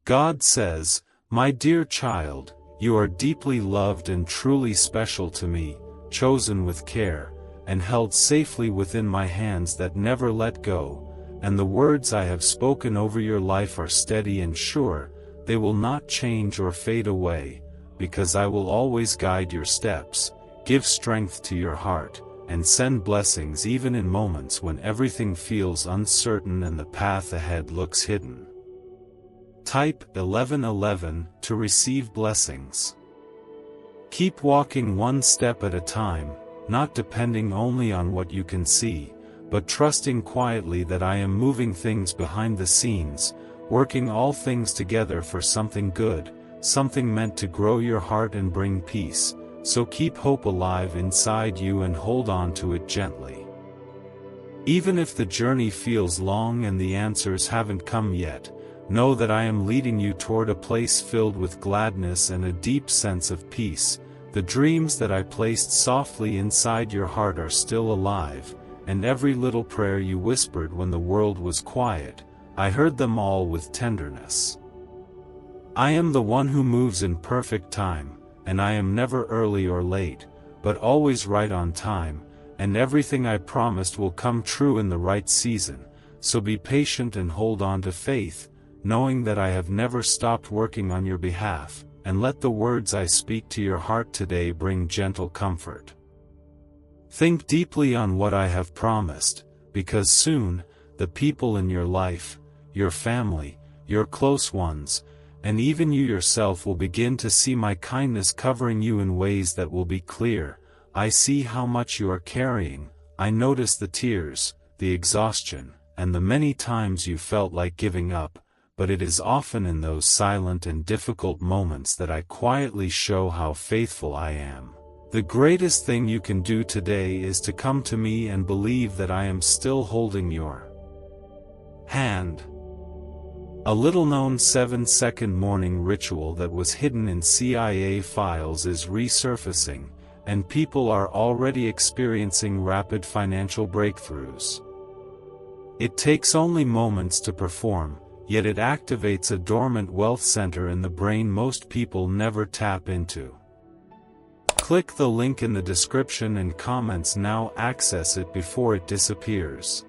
God says, "My dear child, you are deeply loved and truly special to me, chosen with care, and held safely within my hands that never let go, and the words I have spoken over your life are steady and sure, they will not change or fade away, because I will always guide your steps, give strength to your heart, and send blessings even in moments when everything feels uncertain and the path ahead looks hidden." Type 1111 to receive blessings. Keep walking one step at a time, not depending only on what you can see, but trusting quietly that I am moving things behind the scenes, working all things together for something good, something meant to grow your heart and bring peace. So keep hope alive inside you and hold on to it gently. Even if the journey feels long and the answers haven't come yet, know that I am leading you toward a place filled with gladness and a deep sense of peace. The dreams that I placed softly inside your heart are still alive, and every little prayer you whispered when the world was quiet, I heard them all with tenderness. I am the one who moves in perfect time, and I am never early or late, but always right on time, and everything I promised will come true in the right season. So be patient and hold on to faith, knowing that I have never stopped working on your behalf, and let the words I speak to your heart today bring gentle comfort. Think deeply on what I have promised, because soon, the people in your life, your family, your close ones, and even you yourself will begin to see my kindness covering you in ways that will be clear. I see how much you are carrying, I notice the tears, the exhaustion, and the many times you felt like giving up, but it is often in those silent and difficult moments that I quietly show how faithful I am. The greatest thing you can do today is to come to me and believe that I am still holding your hand. A little-known 7-second morning ritual that was hidden in CIA files is resurfacing, and people are already experiencing rapid financial breakthroughs. It takes only moments to perform, yet it activates a dormant wealth center in the brain most people never tap into. Click the link in the description and comments now. Access it before it disappears.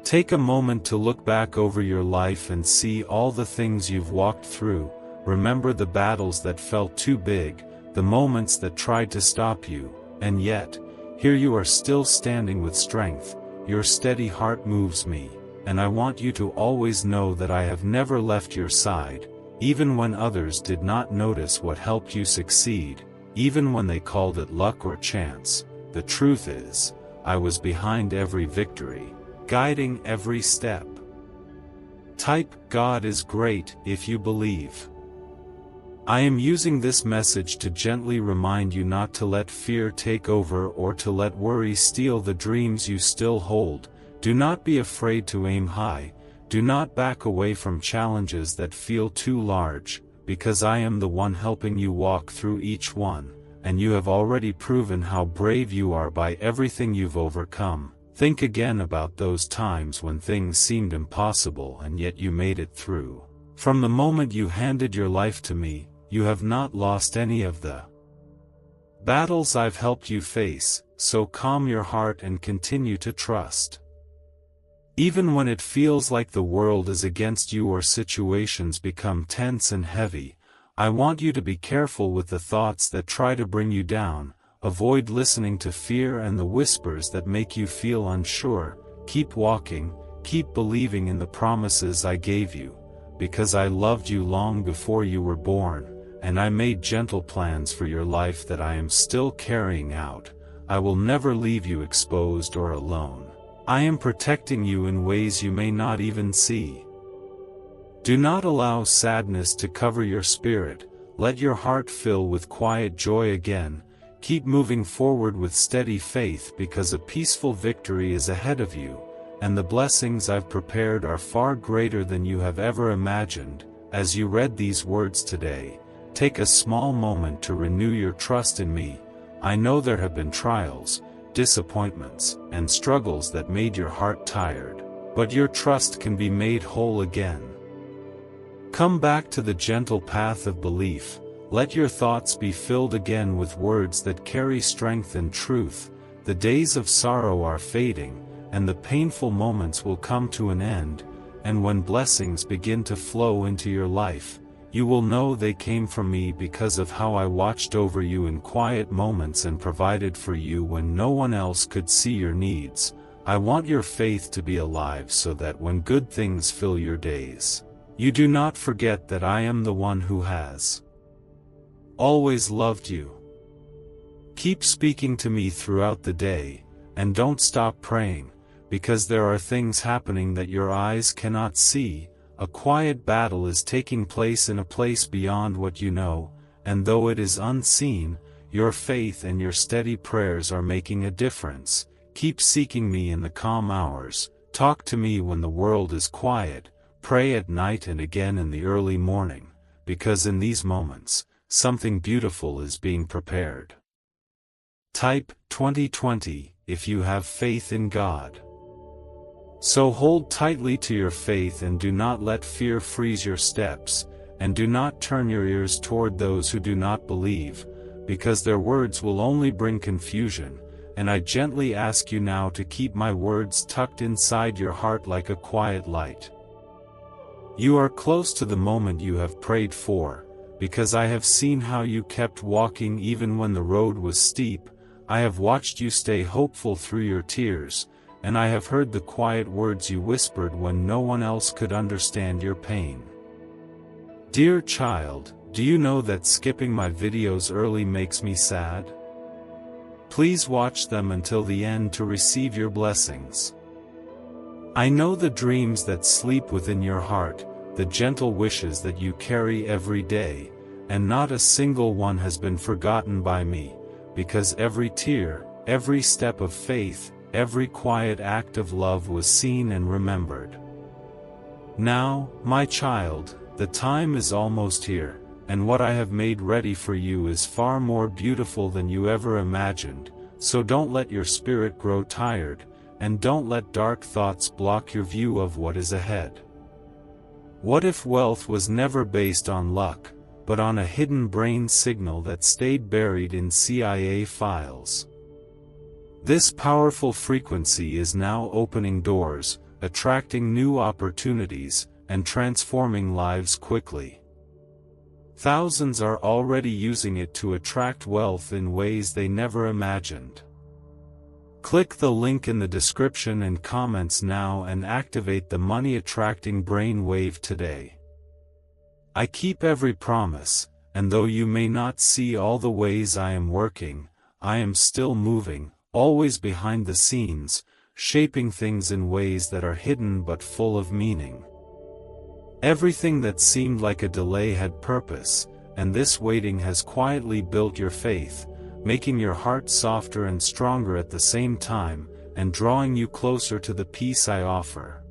Take a moment to look back over your life and see all the things you've walked through. Remember the battles that felt too big, the moments that tried to stop you, and yet, here you are still standing with strength. Your steady heart moves me, and I want you to always know that I have never left your side, even when others did not notice what helped you succeed, even when they called it luck or chance. The truth is, I was behind every victory, guiding every step. Type, God is great, if you believe. I am using this message to gently remind you not to let fear take over or to let worry steal the dreams you still hold. Do not be afraid to aim high. Do not back away from challenges that feel too large, because I am the one helping you walk through each one, and you have already proven how brave you are by everything you've overcome. Think again about those times when things seemed impossible and yet you made it through. From the moment you handed your life to me, you have not lost any of the battles I've helped you face, so calm your heart and continue to trust. Even when it feels like the world is against you or situations become tense and heavy, I want you to be careful with the thoughts that try to bring you down. Avoid listening to fear and the whispers that make you feel unsure. Keep walking, keep believing in the promises I gave you, because I loved you long before you were born, and I made gentle plans for your life that I am still carrying out. I will never leave you exposed or alone. I am protecting you in ways you may not even see. Do not allow sadness to cover your spirit. Let your heart fill with quiet joy again. Keep moving forward with steady faith, because a peaceful victory is ahead of you, and the blessings I've prepared are far greater than you have ever imagined. As you read these words today, take a small moment to renew your trust in me. I know there have been trials, disappointments, and struggles that made your heart tired, but your trust can be made whole again. Come back to the gentle path of belief. Let your thoughts be filled again with words that carry strength and truth. The days of sorrow are fading, and the painful moments will come to an end, and when blessings begin to flow into your life, you will know they came from me because of how I watched over you in quiet moments and provided for you when no one else could see your needs. I want your faith to be alive so that when good things fill your days, you do not forget that I am the one who has always loved you. Keep speaking to me throughout the day, and don't stop praying, because there are things happening that your eyes cannot see. A quiet battle is taking place in a place beyond what you know, and though it is unseen, your faith and your steady prayers are making a difference. Keep seeking me in the calm hours, talk to me when the world is quiet, pray at night and again in the early morning, because in these moments, something beautiful is being prepared. Type 2020 if you have faith in God. So hold tightly to your faith and do not let fear freeze your steps, and do not turn your ears toward those who do not believe, because their words will only bring confusion, and I gently ask you now to keep my words tucked inside your heart like a quiet light. You are close to the moment you have prayed for, because I have seen how you kept walking even when the road was steep. I have watched you stay hopeful through your tears, and I have heard the quiet words you whispered when no one else could understand your pain. Dear child, do you know that skipping my videos early makes me sad? Please watch them until the end to receive your blessings. I know the dreams that sleep within your heart, the gentle wishes that you carry every day, and not a single one has been forgotten by me, because every tear, every step of faith, every quiet act of love was seen and remembered. Now, my child, the time is almost here, and what I have made ready for you is far more beautiful than you ever imagined, so don't let your spirit grow tired, and don't let dark thoughts block your view of what is ahead. What if wealth was never based on luck, but on a hidden brain signal that stayed buried in CIA files? This powerful frequency is now opening doors, attracting new opportunities, and transforming lives quickly. Thousands are already using it to attract wealth in ways they never imagined. Click the link in the description and comments now and activate the money-attracting brain wave today. I keep every promise, and though you may not see all the ways I am working, I am still moving, always behind the scenes, shaping things in ways that are hidden but full of meaning. Everything that seemed like a delay had purpose, and this waiting has quietly built your faith, making your heart softer and stronger at the same time, and drawing you closer to the peace I offer.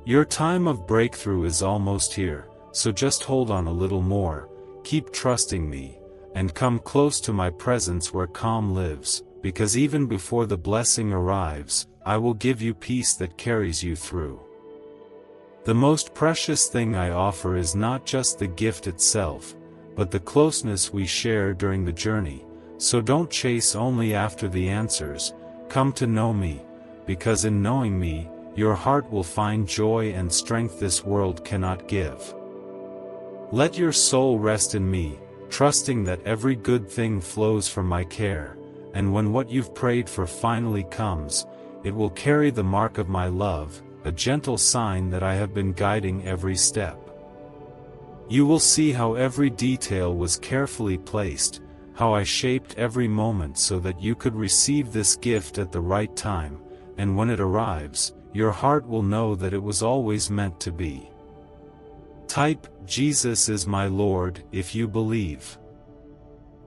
Your time of breakthrough is almost here, so just hold on a little more, keep trusting me, and come close to my presence where calm lives, because even before the blessing arrives, I will give you peace that carries you through. The most precious thing I offer is not just the gift itself, but the closeness we share during the journey, so don't chase only after the answers, come to know me, because in knowing me, your heart will find joy and strength this world cannot give. Let your soul rest in me, trusting that every good thing flows from my care, and when what you've prayed for finally comes, it will carry the mark of my love, a gentle sign that I have been guiding every step. You will see how every detail was carefully placed, how I shaped every moment so that you could receive this gift at the right time, and when it arrives, your heart will know that it was always meant to be. Type, Jesus is my Lord, if you believe.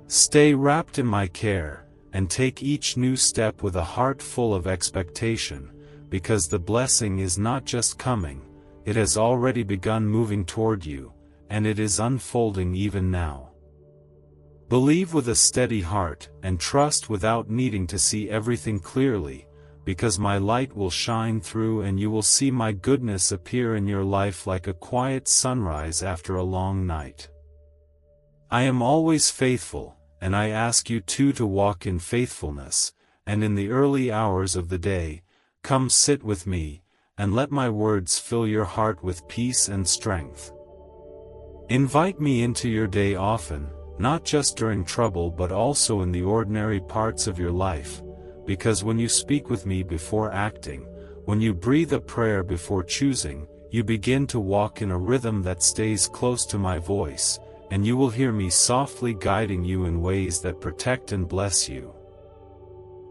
Stay wrapped in my care, and take each new step with a heart full of expectation, because the blessing is not just coming, it has already begun moving toward you, and it is unfolding even now. Believe with a steady heart, and trust without needing to see everything clearly, because my light will shine through and you will see my goodness appear in your life like a quiet sunrise after a long night. I am always faithful, and I ask you too to walk in faithfulness, and in the early hours of the day, come sit with me, and let my words fill your heart with peace and strength. Invite me into your day often, not just during trouble but also in the ordinary parts of your life, because when you speak with me before acting, when you breathe a prayer before choosing, you begin to walk in a rhythm that stays close to my voice, and you will hear me softly guiding you in ways that protect and bless you.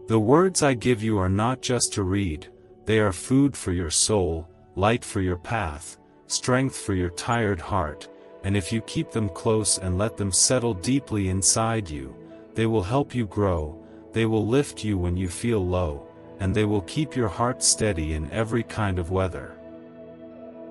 The words I give you are not just to read, they are food for your soul, light for your path, strength for your tired heart, and if you keep them close and let them settle deeply inside you, they will help you grow, they will lift you when you feel low, and they will keep your heart steady in every kind of weather.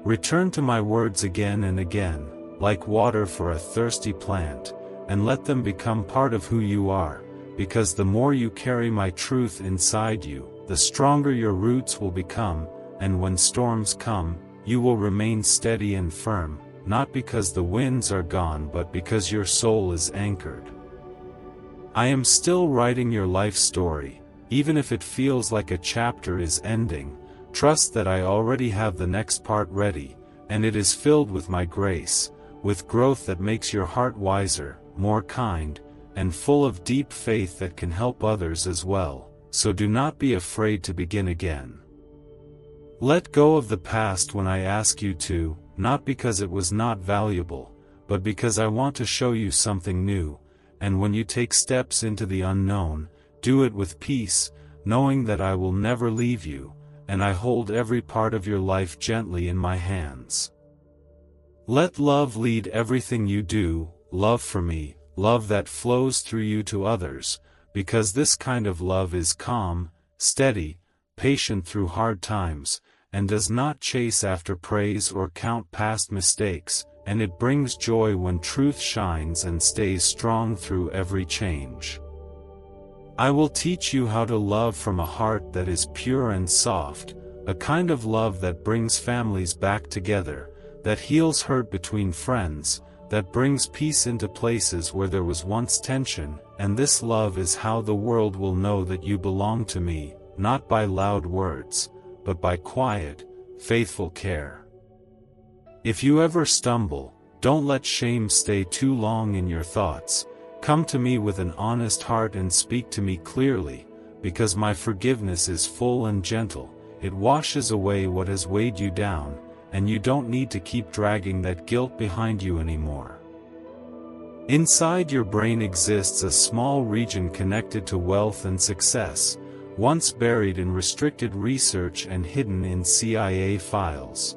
Return to my words again and again, like water for a thirsty plant, and let them become part of who you are, because the more you carry my truth inside you, the stronger your roots will become, and when storms come, you will remain steady and firm, not because the winds are gone but because your soul is anchored. I am still writing your life story, even if it feels like a chapter is ending. Trust that I already have the next part ready, and it is filled with my grace, with growth that makes your heart wiser, more kind, and full of deep faith that can help others as well, so do not be afraid to begin again. Let go of the past when I ask you to, not because it was not valuable, but because I want to show you something new, and when you take steps into the unknown, do it with peace, knowing that I will never leave you, and I hold every part of your life gently in my hands. Let love lead everything you do, love for me, love that flows through you to others, because this kind of love is calm, steady, patient through hard times, and does not chase after praise or count past mistakes, and it brings joy when truth shines and stays strong through every change. I will teach you how to love from a heart that is pure and soft, a kind of love that brings families back together, that heals hurt between friends, that brings peace into places where there was once tension, and this love is how the world will know that you belong to me, not by loud words, but by quiet, faithful care. If you ever stumble, don't let shame stay too long in your thoughts. Come to me with an honest heart and speak to me clearly, because my forgiveness is full and gentle, it washes away what has weighed you down, and you don't need to keep dragging that guilt behind you anymore. Inside your brain exists a small region connected to wealth and success, once buried in restricted research and hidden in CIA files.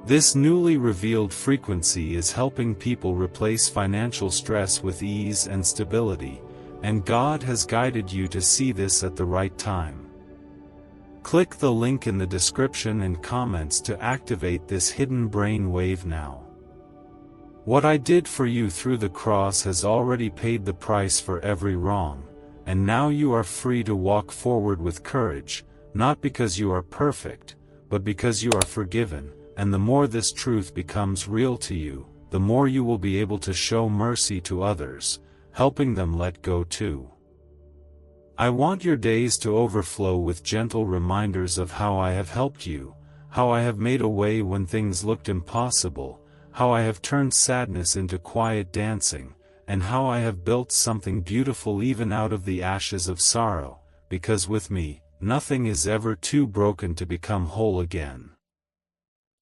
This newly revealed frequency is helping people replace financial stress with ease and stability, and God has guided you to see this at the right time. Click the link in the description and comments to activate this hidden brain wave now. What I did for you through the cross has already paid the price for every wrong, and now you are free to walk forward with courage, not because you are perfect, but because you are forgiven, and the more this truth becomes real to you, the more you will be able to show mercy to others, helping them let go too. I want your days to overflow with gentle reminders of how I have helped you, how I have made a way when things looked impossible, how I have turned sadness into quiet dancing, and how I have built something beautiful even out of the ashes of sorrow, because with me, nothing is ever too broken to become whole again.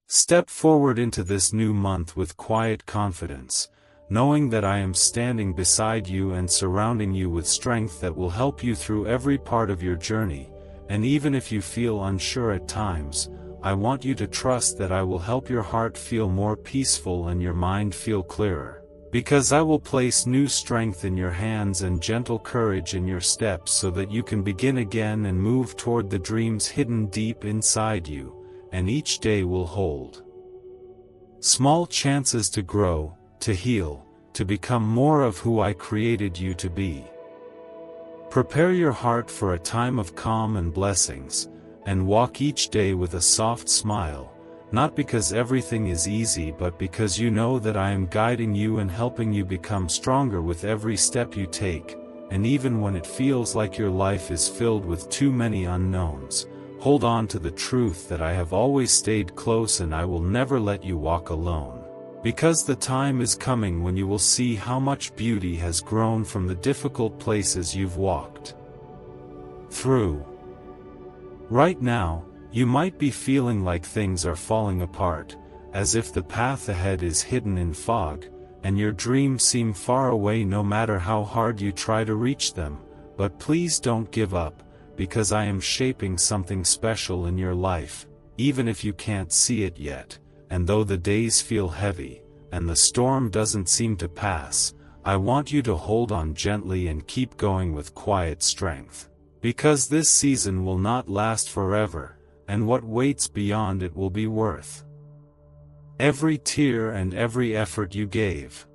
Step forward into this new month with quiet confidence, knowing that I am standing beside you and surrounding you with strength that will help you through every part of your journey, and even if you feel unsure at times, I want you to trust that I will help your heart feel more peaceful and your mind feel clearer, because I will place new strength in your hands and gentle courage in your steps so that you can begin again and move toward the dreams hidden deep inside you, and each day will hold small chances to grow, to heal, to become more of who I created you to be. Prepare your heart for a time of calm and blessings, and walk each day with a soft smile, not because everything is easy but because you know that I am guiding you and helping you become stronger with every step you take, and even when it feels like your life is filled with too many unknowns, hold on to the truth that I have always stayed close and I will never let you walk alone. Because the time is coming when you will see how much beauty has grown from the difficult places you've walked through. Right now, you might be feeling like things are falling apart, as if the path ahead is hidden in fog, and your dreams seem far away no matter how hard you try to reach them, but please don't give up, because I am shaping something special in your life, even if you can't see it yet. And though the days feel heavy, and the storm doesn't seem to pass, I want you to hold on gently and keep going with quiet strength. Because this season will not last forever, and what waits beyond it will be worth every tear and every effort you gave.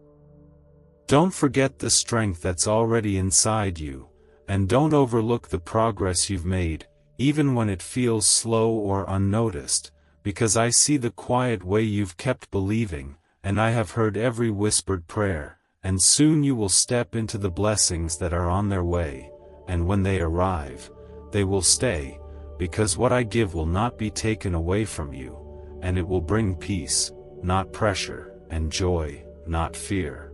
Don't forget the strength that's already inside you, and don't overlook the progress you've made, even when it feels slow or unnoticed. Because I see the quiet way you've kept believing, and I have heard every whispered prayer, and soon you will step into the blessings that are on their way, and when they arrive, they will stay, because what I give will not be taken away from you, and it will bring peace, not pressure, and joy, not fear.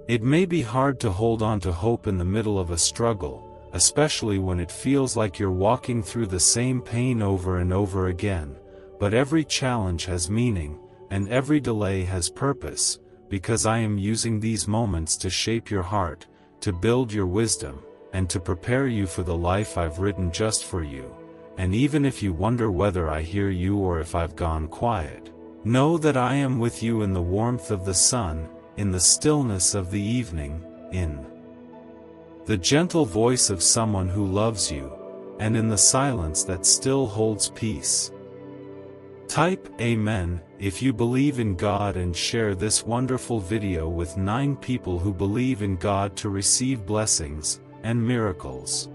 It may be hard to hold on to hope in the middle of a struggle, especially when it feels like you're walking through the same pain over and over again. But every challenge has meaning, and every delay has purpose, because I am using these moments to shape your heart, to build your wisdom, and to prepare you for the life I've written just for you. And even if you wonder whether I hear you or if I've gone quiet, know that I am with you in the warmth of the sun, in the stillness of the evening, in the gentle voice of someone who loves you, and in the silence that still holds peace. Type Amen if you believe in God and share this wonderful video with 9 people who believe in God to receive blessings and miracles.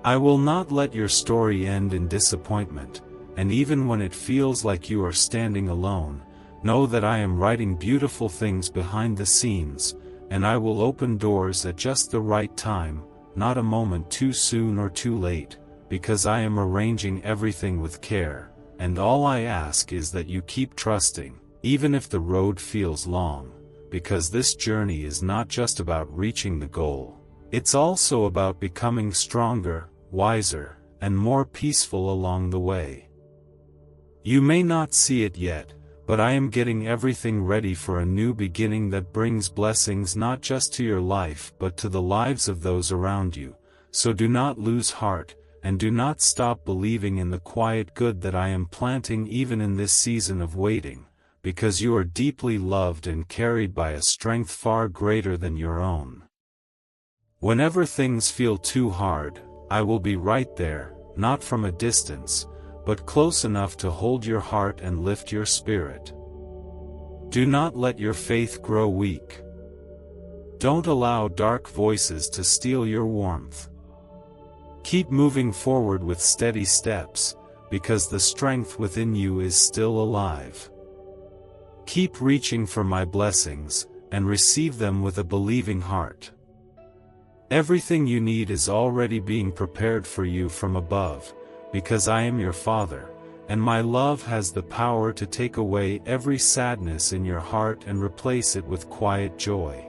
I will not let your story end in disappointment, and even when it feels like you are standing alone, know that I am writing beautiful things behind the scenes, and I will open doors at just the right time, not a moment too soon or too late, because I am arranging everything with care. And all I ask is that you keep trusting, even if the road feels long, because this journey is not just about reaching the goal. It's also about becoming stronger, wiser, and more peaceful along the way. You may not see it yet, but I am getting everything ready for a new beginning that brings blessings not just to your life but to the lives of those around you. So do not lose heart, and do not stop believing in the quiet good that I am planting even in this season of waiting, because you are deeply loved and carried by a strength far greater than your own. Whenever things feel too hard, I will be right there, not from a distance, but close enough to hold your heart and lift your spirit. Do not let your faith grow weak. Don't allow dark voices to steal your warmth. Keep moving forward with steady steps, because the strength within you is still alive. Keep reaching for my blessings, and receive them with a believing heart. Everything you need is already being prepared for you from above, because I am your Father, and my love has the power to take away every sadness in your heart and replace it with quiet joy.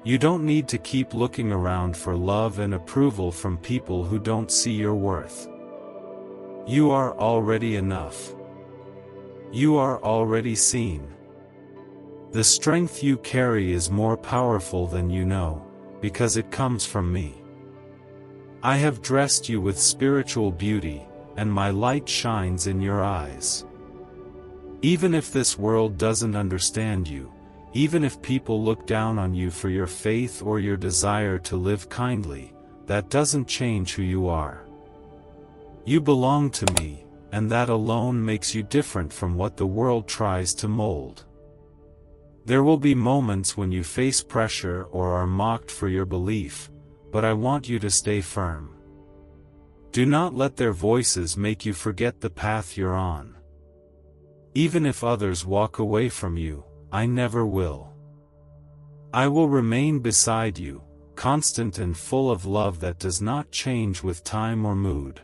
You don't need to keep looking around for love and approval from people who don't see your worth. You are already enough. You are already seen. The strength you carry is more powerful than you know, because it comes from me. I have dressed you with spiritual beauty, and my light shines in your eyes. Even if this world doesn't understand you, even if people look down on you for your faith or your desire to live kindly, that doesn't change who you are. You belong to me, and that alone makes you different from what the world tries to mold. There will be moments when you face pressure or are mocked for your belief, but I want you to stay firm. Do not let their voices make you forget the path you're on. Even if others walk away from you, I never will. I will remain beside you, constant and full of love that does not change with time or mood.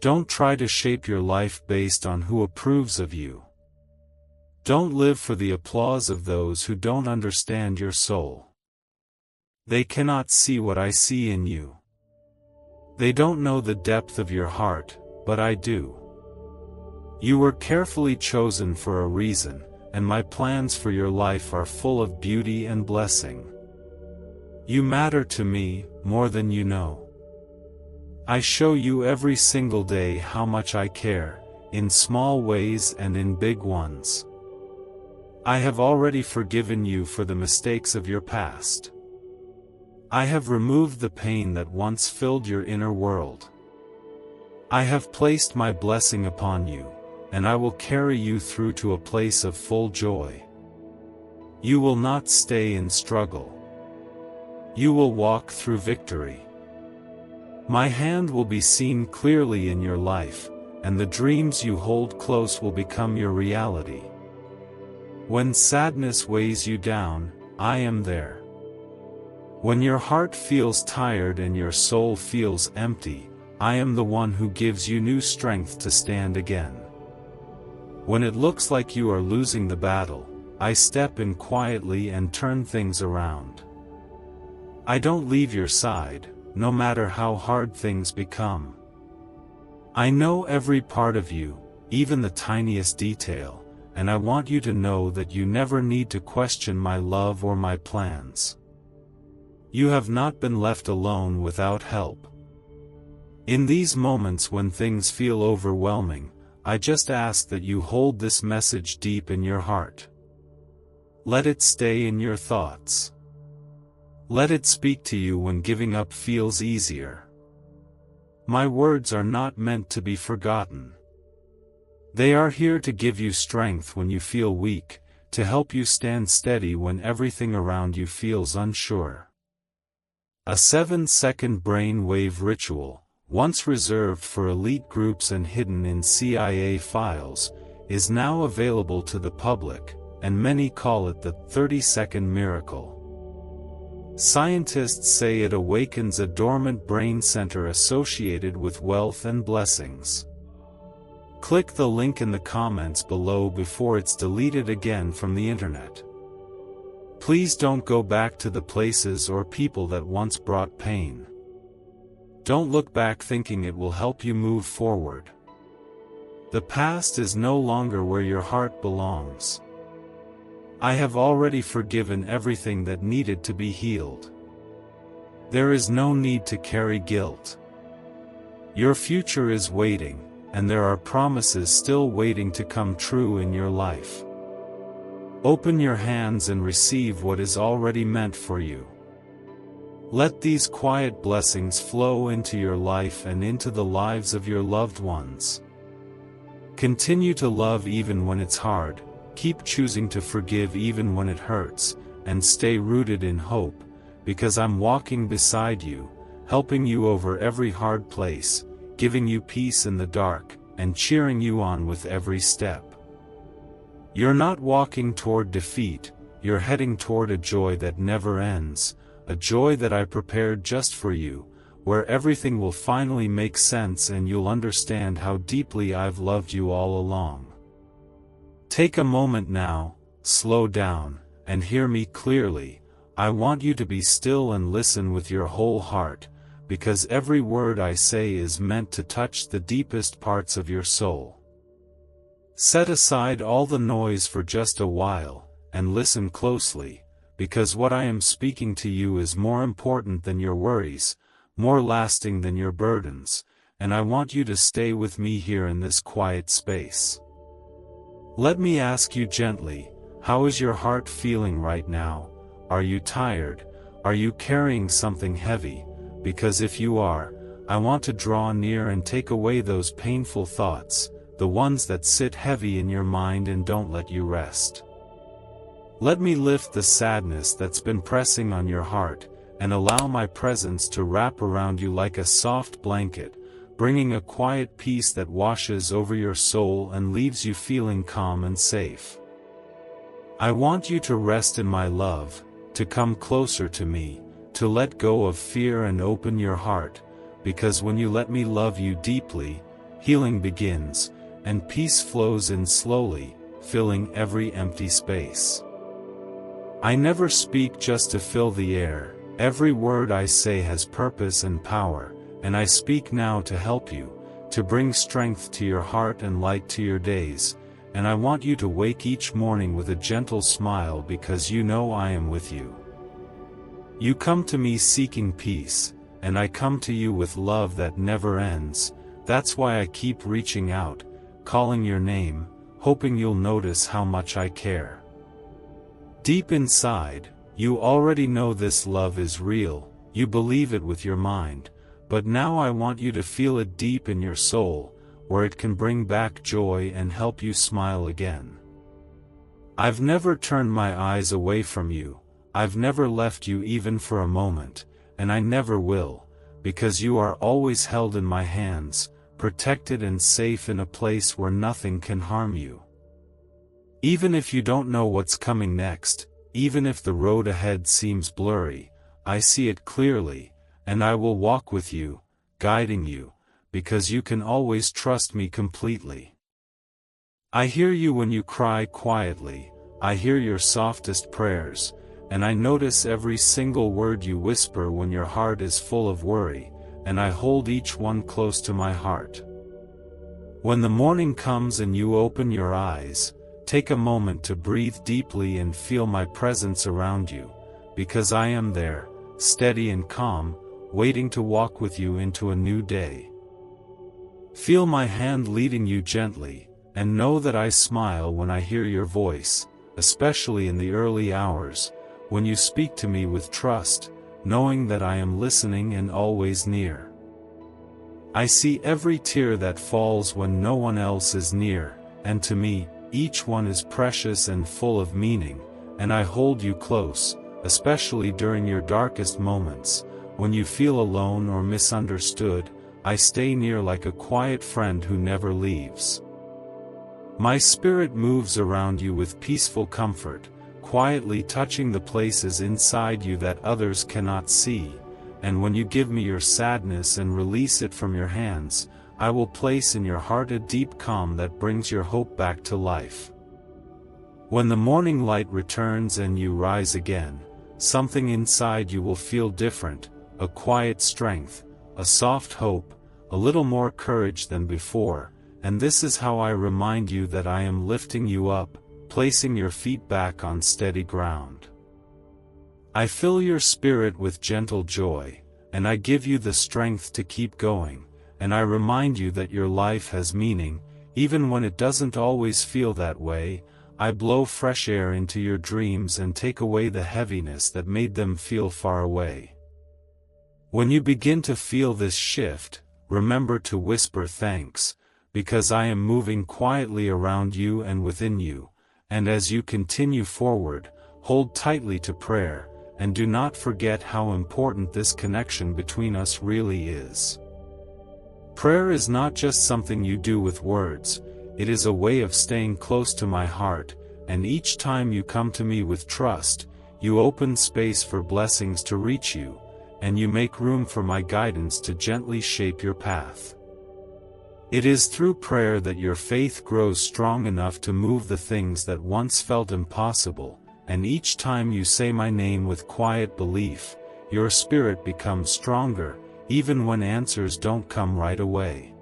Don't try to shape your life based on who approves of you. Don't live for the applause of those who don't understand your soul. They cannot see what I see in you. They don't know the depth of your heart, but I do. You were carefully chosen for a reason, and my plans for your life are full of beauty and blessing. You matter to me, more than you know. I show you every single day how much I care, in small ways and in big ones. I have already forgiven you for the mistakes of your past. I have removed the pain that once filled your inner world. I have placed my blessing upon you, and I will carry you through to a place of full joy. You will not stay in struggle. You will walk through victory. My hand will be seen clearly in your life, and the dreams you hold close will become your reality. When sadness weighs you down, I am there. When your heart feels tired and your soul feels empty, I am the one who gives you new strength to stand again. When it looks like you are losing the battle, I step in quietly and turn things around. I don't leave your side, no matter how hard things become. I know every part of you, even the tiniest detail, and I want you to know that you never need to question my love or my plans. You have not been left alone without help. In these moments when things feel overwhelming, I just ask that you hold this message deep in your heart. Let it stay in your thoughts. Let it speak to you when giving up feels easier. My words are not meant to be forgotten. They are here to give you strength when you feel weak, to help you stand steady when everything around you feels unsure. A 7-second brainwave ritual, once reserved for elite groups and hidden in CIA files, is now available to the public, and many call it the 30-second miracle. Scientists say it awakens a dormant brain center associated with wealth and blessings. Click the link in the comments below before it's deleted again from the internet. Please don't go back to the places or people that once brought pain. Don't look back thinking it will help you move forward. The past is no longer where your heart belongs. I have already forgiven everything that needed to be healed. There is no need to carry guilt. Your future is waiting, and there are promises still waiting to come true in your life. Open your hands and receive what is already meant for you. Let these quiet blessings flow into your life and into the lives of your loved ones. Continue to love even when it's hard, keep choosing to forgive even when it hurts, and stay rooted in hope, because I'm walking beside you, helping you over every hard place, giving you peace in the dark, and cheering you on with every step. You're not walking toward defeat, you're heading toward a joy that never ends, a joy that I prepared just for you, where everything will finally make sense and you'll understand how deeply I've loved you all along. Take a moment now, slow down, and hear me clearly. I want you to be still and listen with your whole heart, because every word I say is meant to touch the deepest parts of your soul. Set aside all the noise for just a while, and listen closely, because what I am speaking to you is more important than your worries, more lasting than your burdens, and I want you to stay with me here in this quiet space. Let me ask you gently, how is your heart feeling right now? Are you tired? Are you carrying something heavy? Because if you are, I want to draw near and take away those painful thoughts, the ones that sit heavy in your mind and don't let you rest. Let me lift the sadness that's been pressing on your heart, and allow my presence to wrap around you like a soft blanket, bringing a quiet peace that washes over your soul and leaves you feeling calm and safe. I want you to rest in my love, to come closer to me, to let go of fear and open your heart, because when you let me love you deeply, healing begins, and peace flows in slowly, filling every empty space. I never speak just to fill the air. Every word I say has purpose and power, and I speak now to help you, to bring strength to your heart and light to your days, and I want you to wake each morning with a gentle smile because you know I am with you. You come to me seeking peace, and I come to you with love that never ends. That's why I keep reaching out, calling your name, hoping you'll notice how much I care. Deep inside, you already know this love is real, you believe it with your mind, but now I want you to feel it deep in your soul, where it can bring back joy and help you smile again. I've never turned my eyes away from you, I've never left you even for a moment, and I never will, because you are always held in my hands, protected and safe in a place where nothing can harm you. Even if you don't know what's coming next, even if the road ahead seems blurry, I see it clearly, and I will walk with you, guiding you, because you can always trust me completely. I hear you when you cry quietly, I hear your softest prayers, and I notice every single word you whisper when your heart is full of worry, and I hold each one close to my heart. When the morning comes and you open your eyes, take a moment to breathe deeply and feel my presence around you, because I am there, steady and calm, waiting to walk with you into a new day. Feel my hand leading you gently, and know that I smile when I hear your voice, especially in the early hours, when you speak to me with trust, knowing that I am listening and always near. I see every tear that falls when no one else is near, and to me, each one is precious and full of meaning, and I hold you close, especially during your darkest moments, when you feel alone or misunderstood. I stay near like a quiet friend who never leaves. My spirit moves around you with peaceful comfort, quietly touching the places inside you that others cannot see, and when you give me your sadness and release it from your hands, I will place in your heart a deep calm that brings your hope back to life. When the morning light returns and you rise again, something inside you will feel different, a quiet strength, a soft hope, a little more courage than before, and this is how I remind you that I am lifting you up, placing your feet back on steady ground. I fill your spirit with gentle joy, and I give you the strength to keep going, and I remind you that your life has meaning, even when it doesn't always feel that way. I blow fresh air into your dreams and take away the heaviness that made them feel far away. When you begin to feel this shift, remember to whisper thanks, because I am moving quietly around you and within you, and as you continue forward, hold tightly to prayer, and do not forget how important this connection between us really is. Prayer is not just something you do with words, it is a way of staying close to my heart, and each time you come to me with trust, you open space for blessings to reach you, and you make room for my guidance to gently shape your path. It is through prayer that your faith grows strong enough to move the things that once felt impossible, and each time you say my name with quiet belief, your spirit becomes stronger, even when answers don't come right away.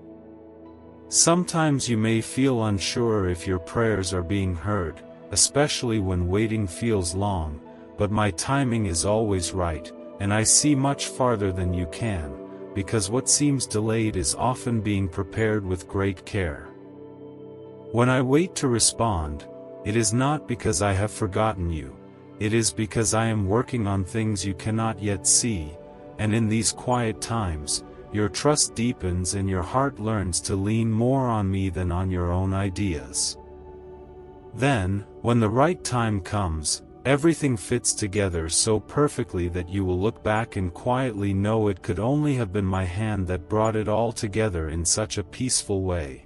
Sometimes you may feel unsure if your prayers are being heard, especially when waiting feels long, but my timing is always right, and I see much farther than you can, because what seems delayed is often being prepared with great care. When I wait to respond, it is not because I have forgotten you, it is because I am working on things you cannot yet see, and in these quiet times, your trust deepens and your heart learns to lean more on me than on your own ideas. Then, when the right time comes, Everything fits together so perfectly that you will look back and quietly know it could only have been my hand that brought it all together in such a peaceful way.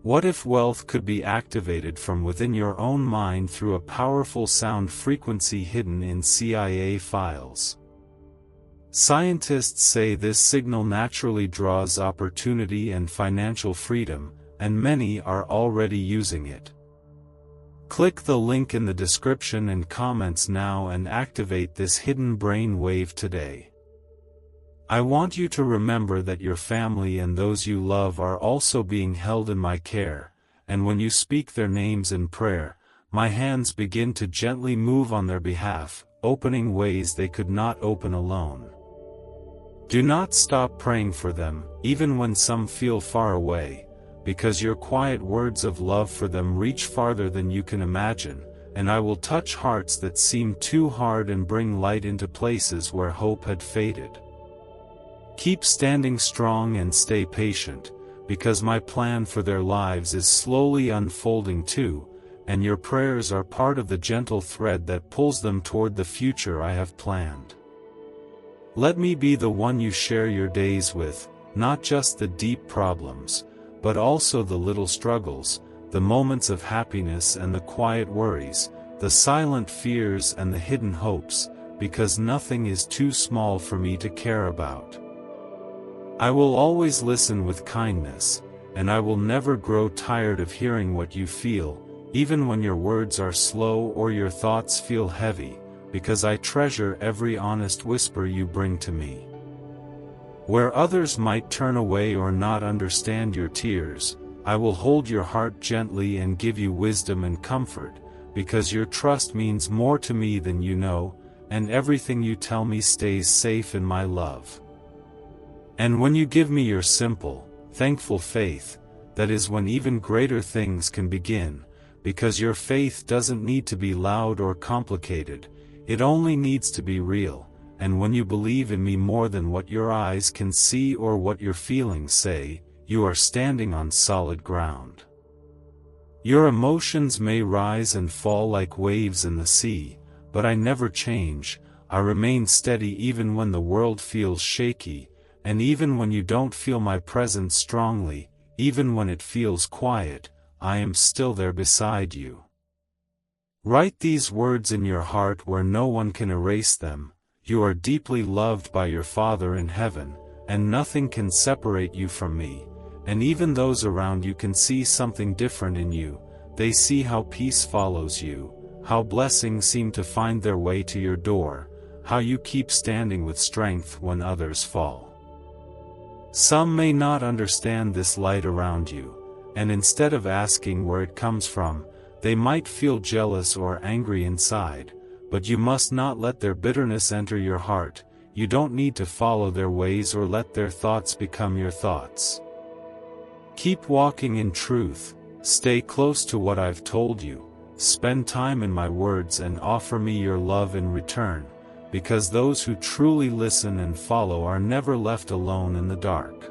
What if wealth could be activated from within your own mind through a powerful sound frequency hidden in CIA files? Scientists say this signal naturally draws opportunity and financial freedom, and many are already using it. Click the link in the description and comments now and activate this hidden brain wave today. I want you to remember that your family and those you love are also being held in my care, and when you speak their names in prayer, my hands begin to gently move on their behalf, opening ways they could not open alone. Do not stop praying for them, even when some feel far away, because your quiet words of love for them reach farther than you can imagine, and I will touch hearts that seem too hard and bring light into places where hope had faded. Keep standing strong and stay patient, because my plan for their lives is slowly unfolding too, and your prayers are part of the gentle thread that pulls them toward the future I have planned. Let me be the one you share your days with, not just the deep problems, but also the little struggles, the moments of happiness and the quiet worries, the silent fears and the hidden hopes, because nothing is too small for me to care about. I will always listen with kindness, and I will never grow tired of hearing what you feel, even when your words are slow or your thoughts feel heavy, because I treasure every honest whisper you bring to me. Where others might turn away or not understand your tears, I will hold your heart gently and give you wisdom and comfort, because your trust means more to me than you know, and everything you tell me stays safe in my love. And when you give me your simple, thankful faith, that is when even greater things can begin, because your faith doesn't need to be loud or complicated, it only needs to be real, and when you believe in me more than what your eyes can see or what your feelings say, you are standing on solid ground. Your emotions may rise and fall like waves in the sea, but I never change, I remain steady even when the world feels shaky, and even when you don't feel my presence strongly, even when it feels quiet, I am still there beside you. Write these words in your heart where no one can erase them. You are deeply loved by your Father in heaven, and nothing can separate you from me, and even those around you can see something different in you. They see how peace follows you, how blessings seem to find their way to your door, how you keep standing with strength when others fall. Some may not understand this light around you, and instead of asking where it comes from, they might feel jealous or angry inside, but you must not let their bitterness enter your heart. You don't need to follow their ways or let their thoughts become your thoughts. Keep walking in truth, stay close to what I've told you, spend time in my words and offer me your love in return, because those who truly listen and follow are never left alone in the dark.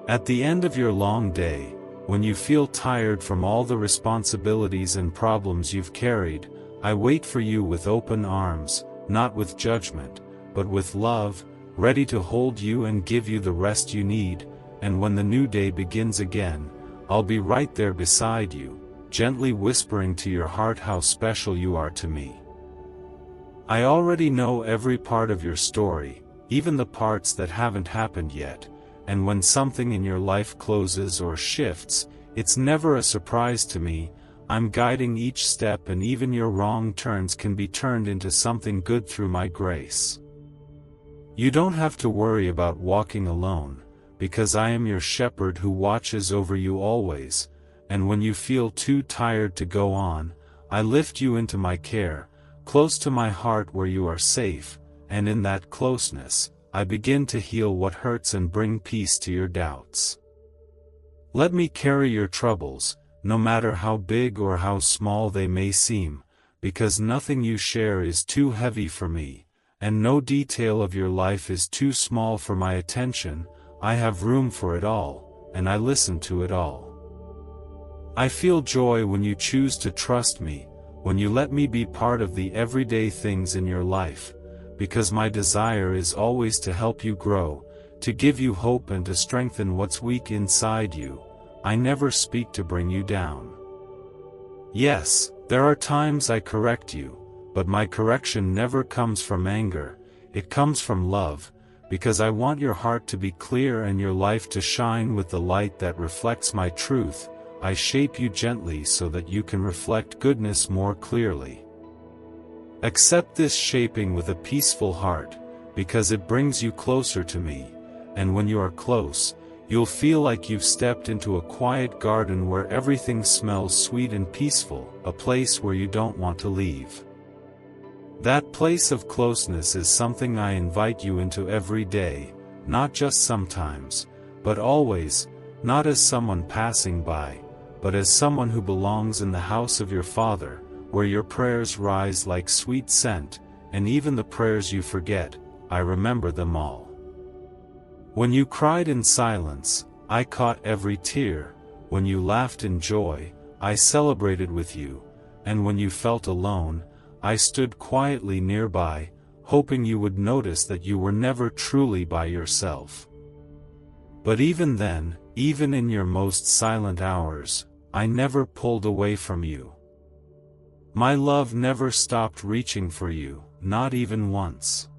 At the end of your long day, when you feel tired from all the responsibilities and problems you've carried, I wait for you with open arms, not with judgment, but with love, ready to hold you and give you the rest you need, and when the new day begins again, I'll be right there beside you, gently whispering to your heart how special you are to me. I already know every part of your story, even the parts that haven't happened yet, and when something in your life closes or shifts, it's never a surprise to me. I'm guiding each step, and even your wrong turns can be turned into something good through my grace. You don't have to worry about walking alone, because I am your shepherd who watches over you always, and when you feel too tired to go on, I lift you into my care, close to my heart where you are safe, and in that closeness, I begin to heal what hurts and bring peace to your doubts. Let me carry your troubles, no matter how big or how small they may seem, because nothing you share is too heavy for me, and no detail of your life is too small for my attention. I have room for it all, and I listen to it all. I feel joy when you choose to trust me, when you let me be part of the everyday things in your life, because my desire is always to help you grow, to give you hope and to strengthen what's weak inside you. I never speak to bring you down. Yes, there are times I correct you, but my correction never comes from anger, it comes from love, because I want your heart to be clear and your life to shine with the light that reflects my truth. I shape you gently so that you can reflect goodness more clearly. Accept this shaping with a peaceful heart, because it brings you closer to me, and when you are close, you'll feel like you've stepped into a quiet garden where everything smells sweet and peaceful, a place where you don't want to leave. That place of closeness is something I invite you into every day, not just sometimes, but always, not as someone passing by, but as someone who belongs in the house of your Father, where your prayers rise like sweet scent, and even the prayers you forget, I remember them all. When you cried in silence, I caught every tear, when you laughed in joy, I celebrated with you, and when you felt alone, I stood quietly nearby, hoping you would notice that you were never truly by yourself. But even then, even in your most silent hours, I never pulled away from you. My love never stopped reaching for you, not even once.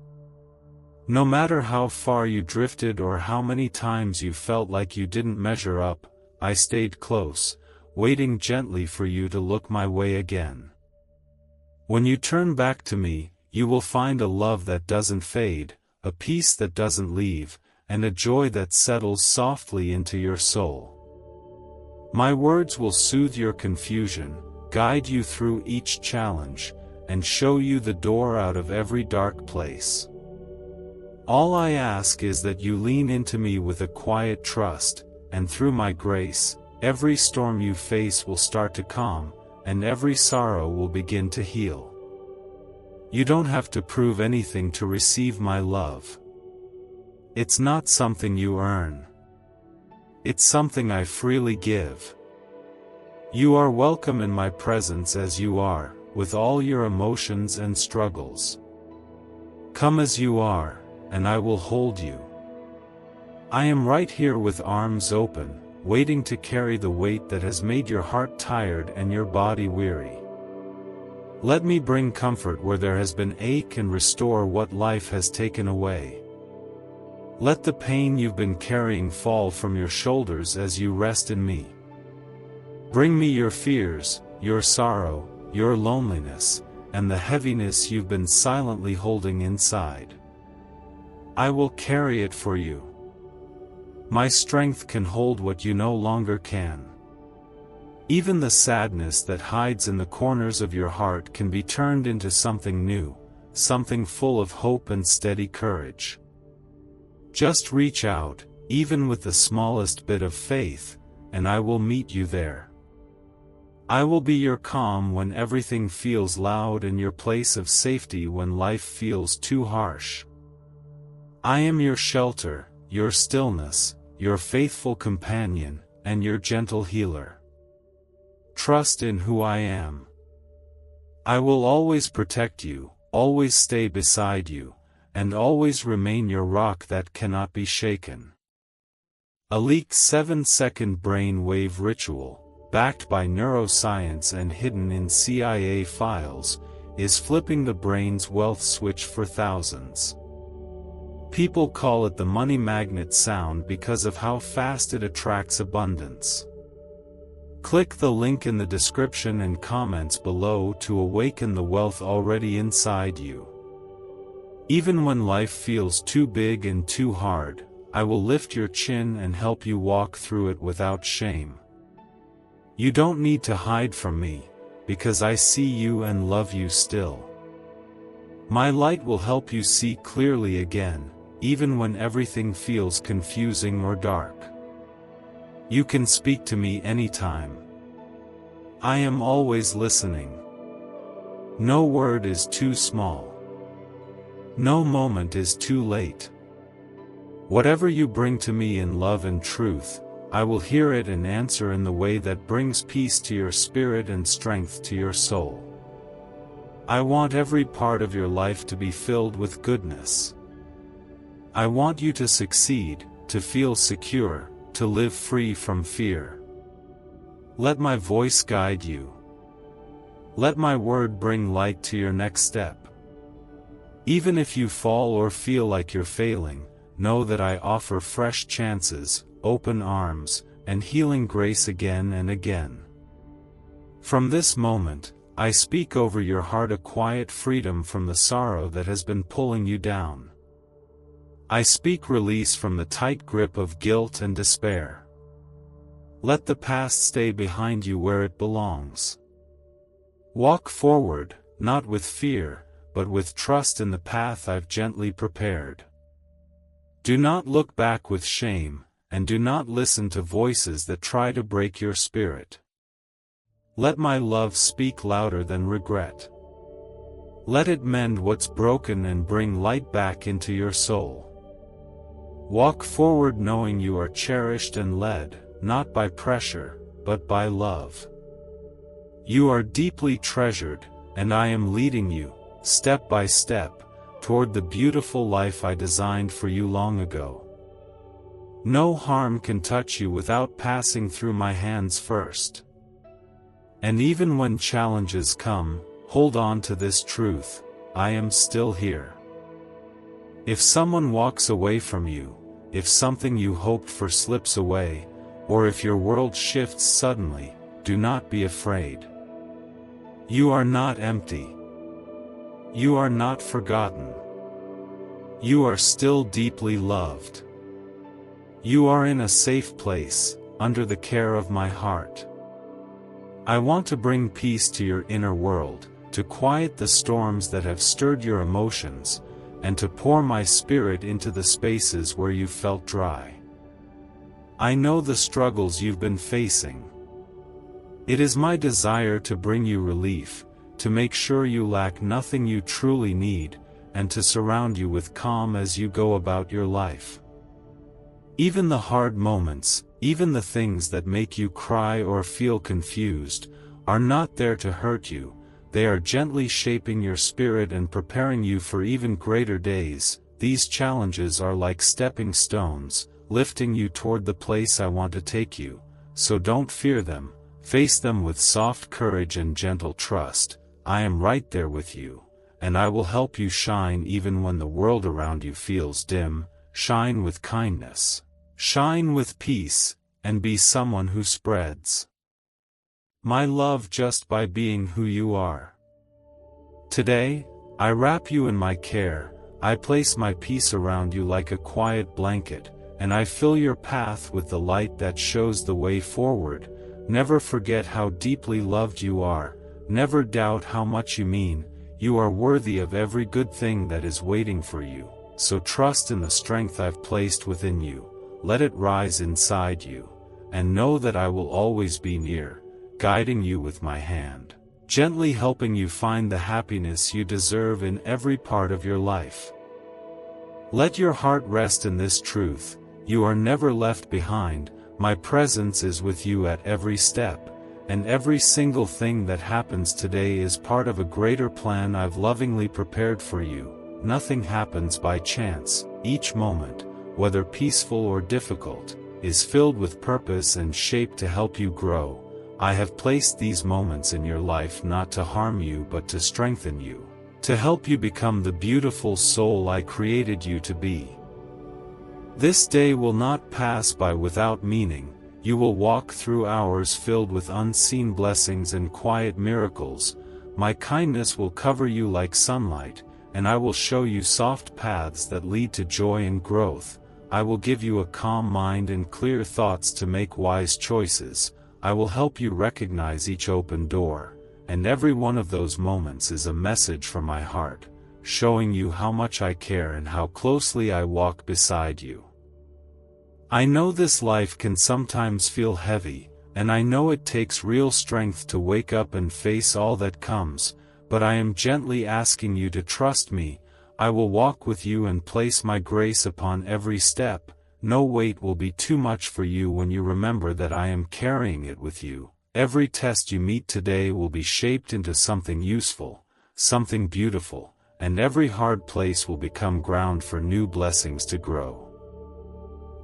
No matter how far you drifted or how many times you felt like you didn't measure up, I stayed close, waiting gently for you to look my way again. When you turn back to me, you will find a love that doesn't fade, a peace that doesn't leave, and a joy that settles softly into your soul. My words will soothe your confusion, guide you through each challenge, and show you the door out of every dark place. All I ask is that you lean into me with a quiet trust, and through my grace, every storm you face will start to calm, and every sorrow will begin to heal. You don't have to prove anything to receive my love. It's not something you earn. It's something I freely give. You are welcome in my presence as you are, with all your emotions and struggles. Come as you are, and I will hold you. I am right here with arms open, waiting to carry the weight that has made your heart tired and your body weary. Let me bring comfort where there has been ache and restore what life has taken away. Let the pain you've been carrying fall from your shoulders as you rest in me. Bring me your fears, your sorrow, your loneliness, and the heaviness you've been silently holding inside. I will carry it for you. My strength can hold what you no longer can. Even the sadness that hides in the corners of your heart can be turned into something new, something full of hope and steady courage. Just reach out, even with the smallest bit of faith, and I will meet you there. I will be your calm when everything feels loud and your place of safety when life feels too harsh. I am your shelter, your stillness, your faithful companion, and your gentle healer. Trust in who I am. I will always protect you, always stay beside you, and always remain your rock that cannot be shaken. A leaked 7-second brain wave ritual, backed by neuroscience and hidden in CIA files, is flipping the brain's wealth switch for thousands. People call it the money magnet sound because of how fast it attracts abundance. Click the link in the description and comments below to awaken the wealth already inside you. Even when life feels too big and too hard, I will lift your chin and help you walk through it without shame. You don't need to hide from me, because I see you and love you still. My light will help you see clearly again, even when everything feels confusing or dark. You can speak to me anytime. I am always listening. No word is too small. No moment is too late. Whatever you bring to me in love and truth, I will hear it and answer in the way that brings peace to your spirit and strength to your soul. I want every part of your life to be filled with goodness. I want you to succeed, to feel secure, to live free from fear. Let my voice guide you. Let my word bring light to your next step. Even if you fall or feel like you're failing, know that I offer fresh chances, open arms, and healing grace again and again. From this moment, I speak over your heart a quiet freedom from the sorrow that has been pulling you down. I speak release from the tight grip of guilt and despair. Let the past stay behind you where it belongs. Walk forward, not with fear, but with trust in the path I've gently prepared. Do not look back with shame, and do not listen to voices that try to break your spirit. Let my love speak louder than regret. Let it mend what's broken and bring light back into your soul. Walk forward knowing you are cherished and led, not by pressure, but by love. You are deeply treasured, and I am leading you, step by step, toward the beautiful life I designed for you long ago. No harm can touch you without passing through my hands first. And even when challenges come, hold on to this truth: I am still here. If someone walks away from you, if something you hoped for slips away, or if your world shifts suddenly, do not be afraid. You are not empty. You are not forgotten. You are still deeply loved. You are in a safe place, under the care of my heart. I want to bring peace to your inner world, to quiet the storms that have stirred your emotions, and to pour my spirit into the spaces where you felt dry. I know the struggles you've been facing. It is my desire to bring you relief, to make sure you lack nothing you truly need, and to surround you with calm as you go about your life. Even the hard moments, even the things that make you cry or feel confused, are not there to hurt you. They are gently shaping your spirit and preparing you for even greater days. These challenges are like stepping stones, lifting you toward the place I want to take you. So don't fear them, face them with soft courage and gentle trust. I am right there with you, and I will help you shine even when the world around you feels dim. Shine with kindness, shine with peace, and be someone who spreads my love just by being who you are. Today, I wrap you in my care, I place my peace around you like a quiet blanket, and I fill your path with the light that shows the way forward. Never forget how deeply loved you are, never doubt how much you mean. You are worthy of every good thing that is waiting for you, so trust in the strength I've placed within you, let it rise inside you, and know that I will always be near, guiding you with my hand, gently helping you find the happiness you deserve in every part of your life. Let your heart rest in this truth: you are never left behind. My presence is with you at every step, and every single thing that happens today is part of a greater plan I've lovingly prepared for you. Nothing happens by chance. Each moment, whether peaceful or difficult, is filled with purpose and shaped to help you grow. I have placed these moments in your life not to harm you but to strengthen you, to help you become the beautiful soul I created you to be. This day will not pass by without meaning. You will walk through hours filled with unseen blessings and quiet miracles. My kindness will cover you like sunlight, and I will show you soft paths that lead to joy and growth. I will give you a calm mind and clear thoughts to make wise choices. I will help you recognize each open door, and every one of those moments is a message from my heart, showing you how much I care and how closely I walk beside you. I know this life can sometimes feel heavy, and I know it takes real strength to wake up and face all that comes, but I am gently asking you to trust me. I will walk with you and place my grace upon every step. No weight will be too much for you when you remember that I am carrying it with you. Every test you meet today will be shaped into something useful, something beautiful, and every hard place will become ground for new blessings to grow.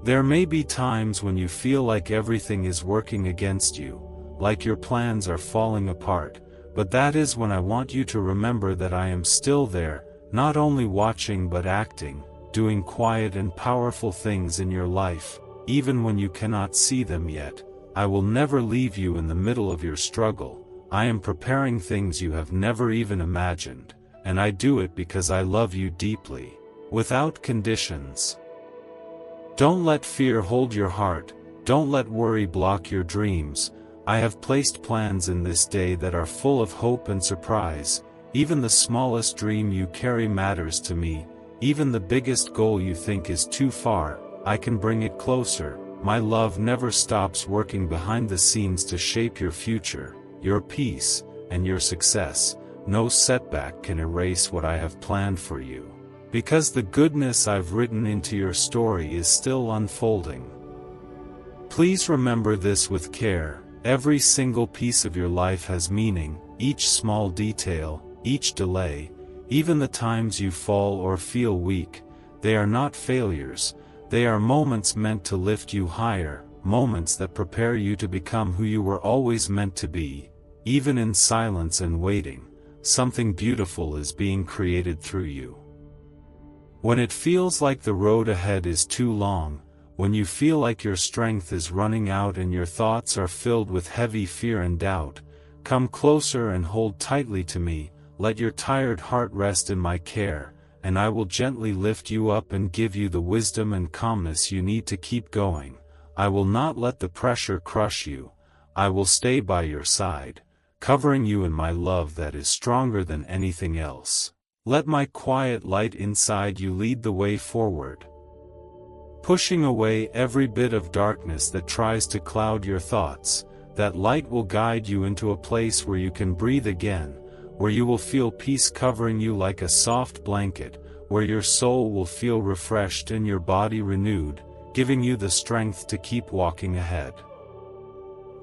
There may be times when you feel like everything is working against you, like your plans are falling apart, but that is when I want you to remember that I am still there, not only watching but acting, doing quiet and powerful things in your life, even when you cannot see them yet. I will never leave you in the middle of your struggle. I am preparing things you have never even imagined, and I do it because I love you deeply, without conditions. Don't let fear hold your heart, don't let worry block your dreams. I have placed plans in this day that are full of hope and surprise. Even the smallest dream you carry matters to me, even the biggest goal you think is too far, I can bring it closer. My love never stops working behind the scenes to shape your future, your peace, and your success. No setback can erase what I have planned for you, because the goodness I've written into your story is still unfolding. Please remember this with care. Every single piece of your life has meaning, each small detail, each delay, even the times you fall or feel weak, they are not failures. They are moments meant to lift you higher, moments that prepare you to become who you were always meant to be. Even in silence and waiting, something beautiful is being created through you. When it feels like the road ahead is too long, when you feel like your strength is running out and your thoughts are filled with heavy fear and doubt, come closer and hold tightly to me. Let your tired heart rest in my care, and I will gently lift you up and give you the wisdom and calmness you need to keep going. I will not let the pressure crush you. I will stay by your side, covering you in my love that is stronger than anything else. Let my quiet light inside you lead the way forward, pushing away every bit of darkness that tries to cloud your thoughts. That light will guide you into a place where you can breathe again, where you will feel peace covering you like a soft blanket, where your soul will feel refreshed and your body renewed, giving you the strength to keep walking ahead.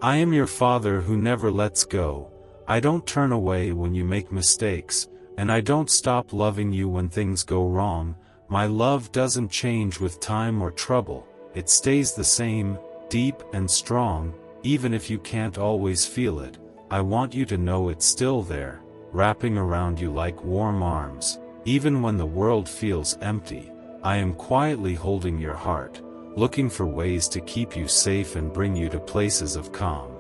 I am your Father who never lets go. I don't turn away when you make mistakes, and I don't stop loving you when things go wrong. My love doesn't change with time or trouble, it stays the same, deep and strong, even if you can't always feel it. I want you to know it's still there, wrapping around you like warm arms. Even when the world feels empty, I am quietly holding your heart, looking for ways to keep you safe and bring you to places of calm.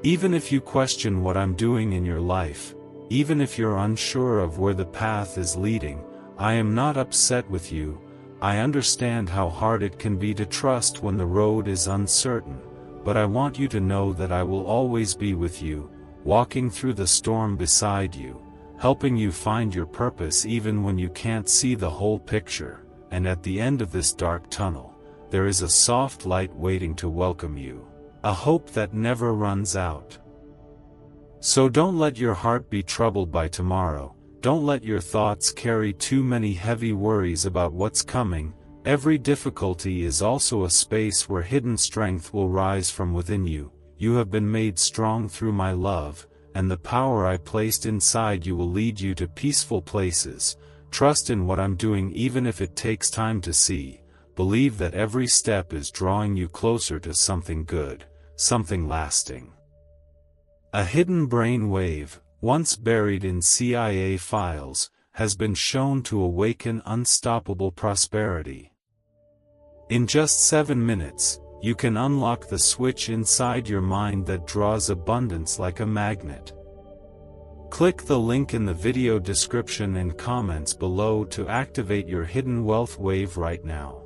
Even if you question what I'm doing in your life, even if you're unsure of where the path is leading, I am not upset with you. I understand how hard it can be to trust when the road is uncertain, but I want you to know that I will always be with you, walking through the storm beside you, helping you find your purpose even when you can't see the whole picture. And at the end of this dark tunnel, there is a soft light waiting to welcome you, a hope that never runs out. So don't let your heart be troubled by tomorrow. Don't let your thoughts carry too many heavy worries about what's coming. Every difficulty is also a space where hidden strength will rise from within you. You have been made strong through my love, and the power I placed inside you will lead you to peaceful places. Trust in what I'm doing even if it takes time to see. Believe that every step is drawing you closer to something good, something lasting. A hidden brain wave, once buried in CIA files, has been shown to awaken unstoppable prosperity. In just 7 minutes, you can unlock the switch inside your mind that draws abundance like a magnet. Click the link in the video description and comments below to activate your hidden wealth wave right now.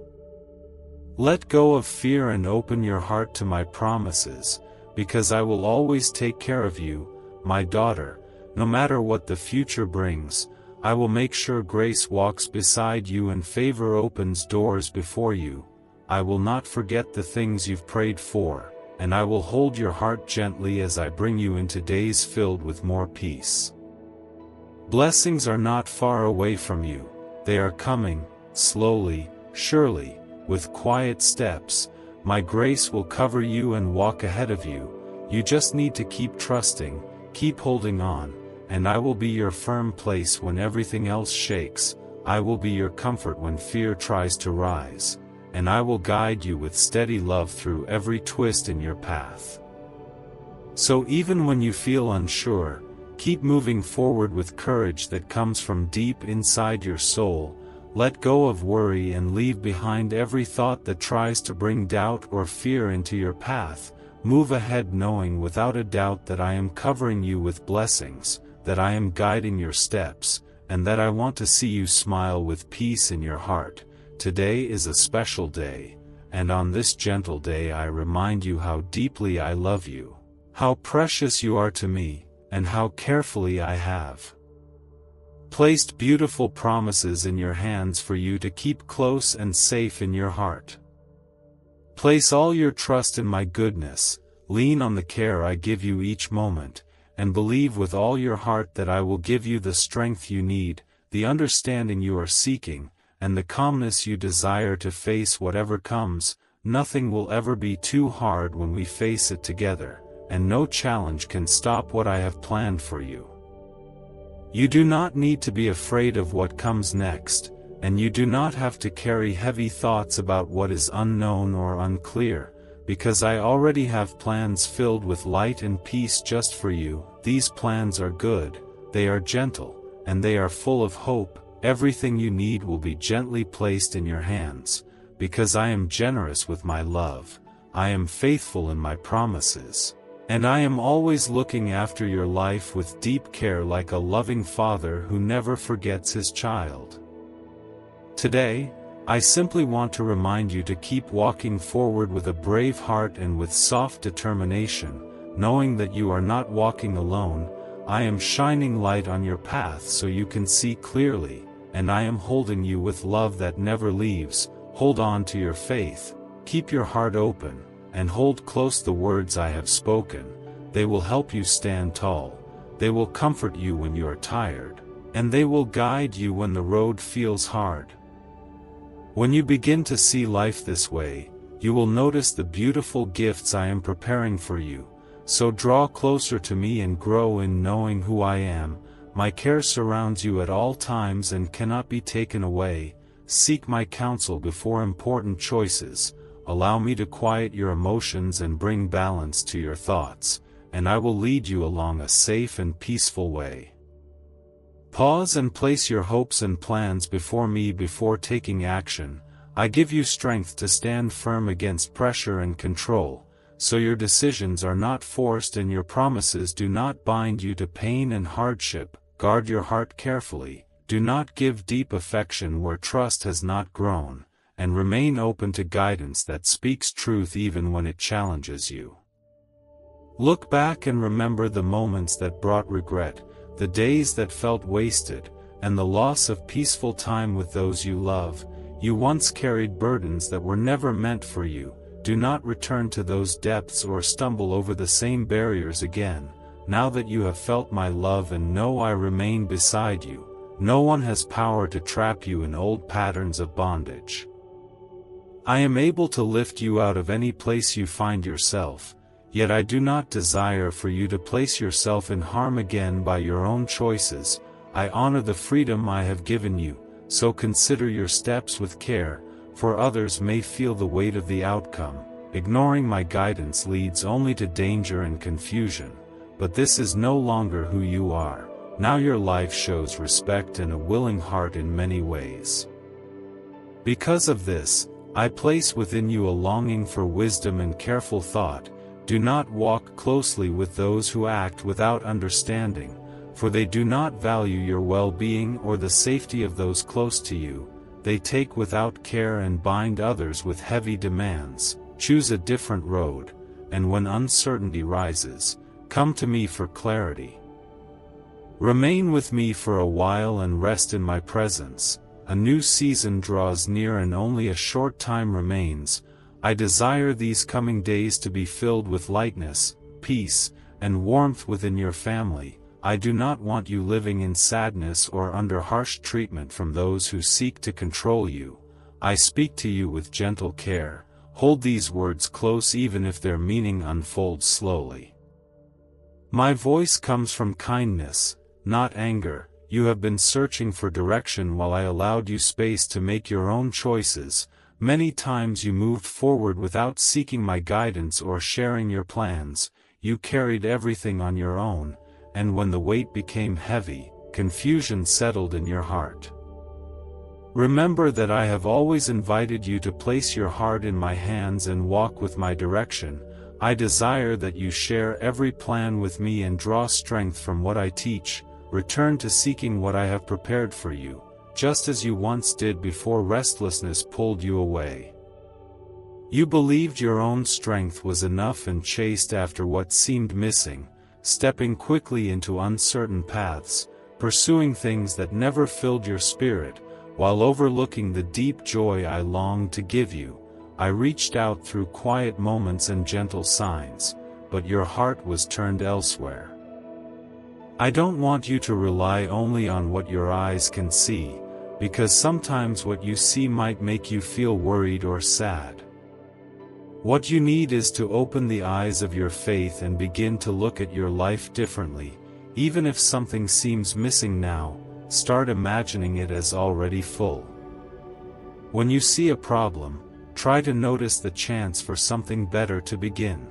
Let go of fear and open your heart to my promises, because I will always take care of you, my daughter. No matter what the future brings, I will make sure grace walks beside you and favor opens doors before you. I will not forget the things you've prayed for, and I will hold your heart gently as I bring you into days filled with more peace. Blessings are not far away from you. They are coming, slowly, surely, with quiet steps. My grace will cover you and walk ahead of you. You just need to keep trusting, keep holding on, and I will be your firm place when everything else shakes. I will be your comfort when fear tries to rise, and I will guide you with steady love through every twist in your path. So even when you feel unsure, keep moving forward with courage that comes from deep inside your soul. Let go of worry and leave behind every thought that tries to bring doubt or fear into your path. Move ahead knowing without a doubt that I am covering you with blessings, that I am guiding your steps, and that I want to see you smile with peace in your heart. Today is a special day, and on this gentle day I remind you how deeply I love you, how precious you are to me, and how carefully I have placed beautiful promises in your hands for you to keep close and safe in your heart. Place all your trust in my goodness, lean on the care I give you each moment, and believe with all your heart that I will give you the strength you need, the understanding you are seeking, and the calmness you desire to face whatever comes. Nothing will ever be too hard when we face it together, and no challenge can stop what I have planned for you. You do not need to be afraid of what comes next, and you do not have to carry heavy thoughts about what is unknown or unclear, because I already have plans filled with light and peace just for you. These plans are good, they are gentle, and they are full of hope. Everything you need will be gently placed in your hands, because I am generous with my love, I am faithful in my promises, and I am always looking after your life with deep care like a loving father who never forgets his child. Today, I simply want to remind you to keep walking forward with a brave heart and with soft determination, knowing that you are not walking alone. I am shining light on your path so you can see clearly, and I am holding you with love that never leaves. Hold on to your faith, keep your heart open, and hold close the words I have spoken. They will help you stand tall, they will comfort you when you are tired, and they will guide you when the road feels hard. When you begin to see life this way, you will notice the beautiful gifts I am preparing for you. So draw closer to me and grow in knowing who I am. My care surrounds you at all times and cannot be taken away. Seek my counsel before important choices. Allow me to quiet your emotions and bring balance to your thoughts, and I will lead you along a safe and peaceful way. Pause and place your hopes and plans before me before taking action. I give you strength to stand firm against pressure and control, so your decisions are not forced and your promises do not bind you to pain and hardship. Guard your heart carefully, do not give deep affection where trust has not grown, and remain open to guidance that speaks truth even when it challenges you. Look back and remember the moments that brought regret, the days that felt wasted, and the loss of peaceful time with those you love. You once carried burdens that were never meant for you. Do not return to those depths or stumble over the same barriers again. Now that you have felt my love and know I remain beside you, no one has power to trap you in old patterns of bondage. I am able to lift you out of any place you find yourself, yet I do not desire for you to place yourself in harm again by your own choices. I honor the freedom I have given you, so consider your steps with care, for others may feel the weight of the outcome. Ignoring my guidance leads only to danger and confusion, but this is no longer who you are. Now your life shows respect and a willing heart in many ways. Because of this, I place within you a longing for wisdom and careful thought. Do not walk closely with those who act without understanding, for they do not value your well-being or the safety of those close to you. They take without care and bind others with heavy demands. Choose a different road, and when uncertainty rises, come to me for clarity. Remain with me for a while and rest in my presence. A new season draws near and only a short time remains. I desire these coming days to be filled with lightness, peace, and warmth within your family. I do not want you living in sadness or under harsh treatment from those who seek to control you. I speak to you with gentle care. Hold these words close even if their meaning unfolds slowly. My voice comes from kindness, not anger. You have been searching for direction while I allowed you space to make your own choices. Many times you moved forward without seeking my guidance or sharing your plans. You carried everything on your own, and when the weight became heavy, confusion settled in your heart. Remember that I have always invited you to place your heart in my hands and walk with my direction. I desire that you share every plan with me and draw strength from what I teach. Return to seeking what I have prepared for you, just as you once did before restlessness pulled you away. You believed your own strength was enough and chased after what seemed missing, stepping quickly into uncertain paths, pursuing things that never filled your spirit. While overlooking the deep joy I longed to give you, I reached out through quiet moments and gentle signs, but your heart was turned elsewhere. I don't want you to rely only on what your eyes can see, because sometimes what you see might make you feel worried or sad. What you need is to open the eyes of your faith and begin to look at your life differently. Even if something seems missing now, start imagining it as already full. When you see a problem, try to notice the chance for something better to begin.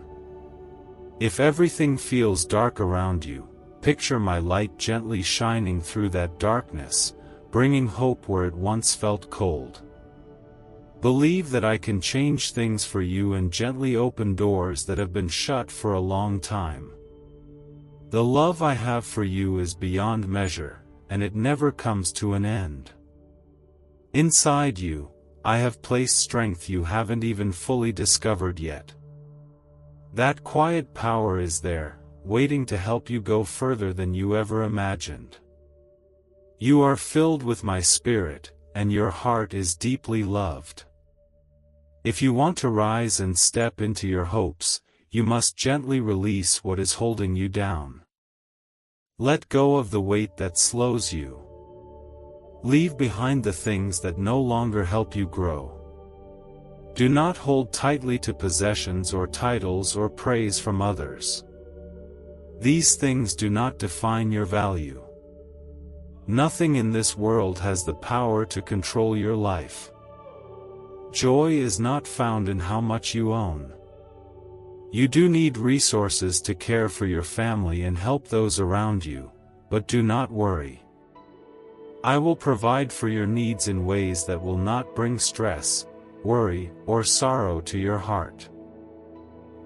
If everything feels dark around you, picture my light gently shining through that darkness, bringing hope where it once felt cold. Believe that I can change things for you and gently open doors that have been shut for a long time. The love I have for you is beyond measure, and it never comes to an end. Inside you, I have placed strength you haven't even fully discovered yet. That quiet power is there, waiting to help you go further than you ever imagined. You are filled with my spirit, and your heart is deeply loved. If you want to rise and step into your hopes, you must gently release what is holding you down. Let go of the weight that slows you. Leave behind the things that no longer help you grow. Do not hold tightly to possessions or titles or praise from others. These things do not define your value. Nothing in this world has the power to control your life. Joy is not found in how much you own. You do need resources to care for your family and help those around you, but do not worry. I will provide for your needs in ways that will not bring stress, worry, or sorrow to your heart.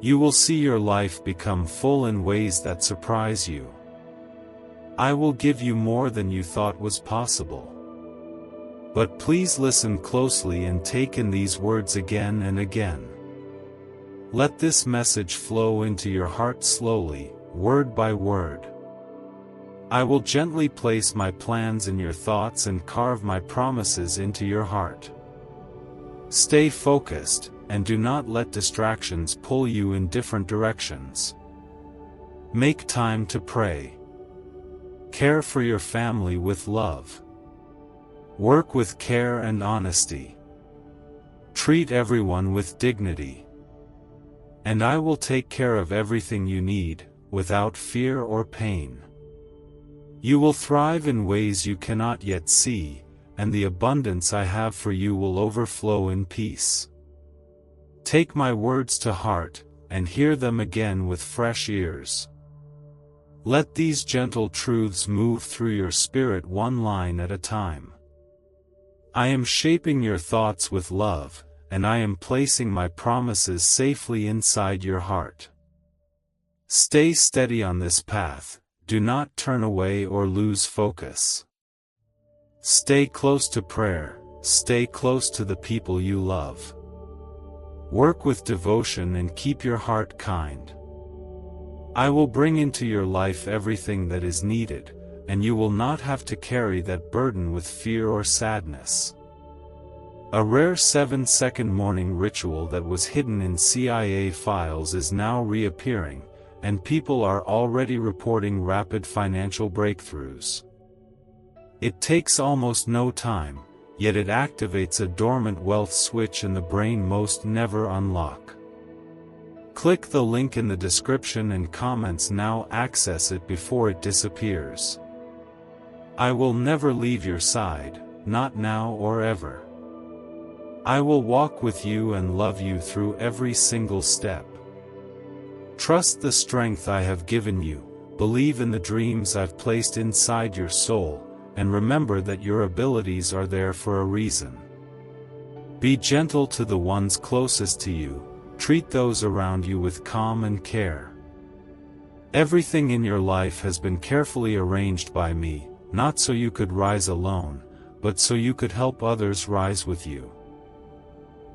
You will see your life become full in ways that surprise you. I will give you more than you thought was possible. But please listen closely and take in these words again and again. Let this message flow into your heart slowly, word by word. I will gently place my plans in your thoughts and carve my promises into your heart. Stay focused, and do not let distractions pull you in different directions. Make time to pray. Care for your family with love. Work with care and honesty. Treat everyone with dignity. And I will take care of everything you need, without fear or pain. You will thrive in ways you cannot yet see, and the abundance I have for you will overflow in peace. Take my words to heart, and hear them again with fresh ears. Let these gentle truths move through your spirit one line at a time. I am shaping your thoughts with love, and I am placing my promises safely inside your heart. Stay steady on this path, do not turn away or lose focus. Stay close to prayer, stay close to the people you love. Work with devotion and keep your heart kind. I will bring into your life everything that is needed, and you will not have to carry that burden with fear or sadness. A rare 7-second morning ritual that was hidden in CIA files is now reappearing, and people are already reporting rapid financial breakthroughs. It takes almost no time, yet it activates a dormant wealth switch in the brain most never unlock. Click the link in the description and comments now, access it before it disappears. I will never leave your side, not now or ever. I will walk with you and love you through every single step. Trust the strength I have given you, believe in the dreams I've placed inside your soul, and remember that your abilities are there for a reason. Be gentle to the ones closest to you, treat those around you with calm and care. Everything in your life has been carefully arranged by me, not so you could rise alone, but so you could help others rise with you.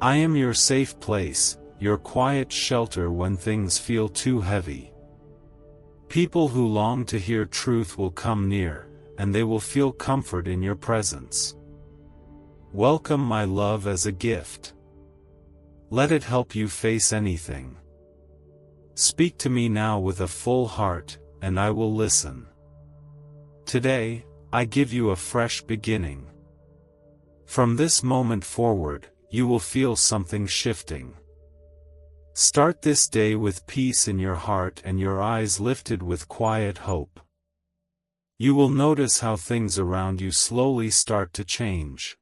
I am your safe place, your quiet shelter when things feel too heavy. People who long to hear truth will come near, and they will feel comfort in your presence. Welcome my love as a gift. Let it help you face anything. Speak to me now with a full heart, and I will listen. Today, I give you a fresh beginning. From this moment forward, you will feel something shifting. Start this day with peace in your heart and your eyes lifted with quiet hope. You will notice how things around you slowly start to change.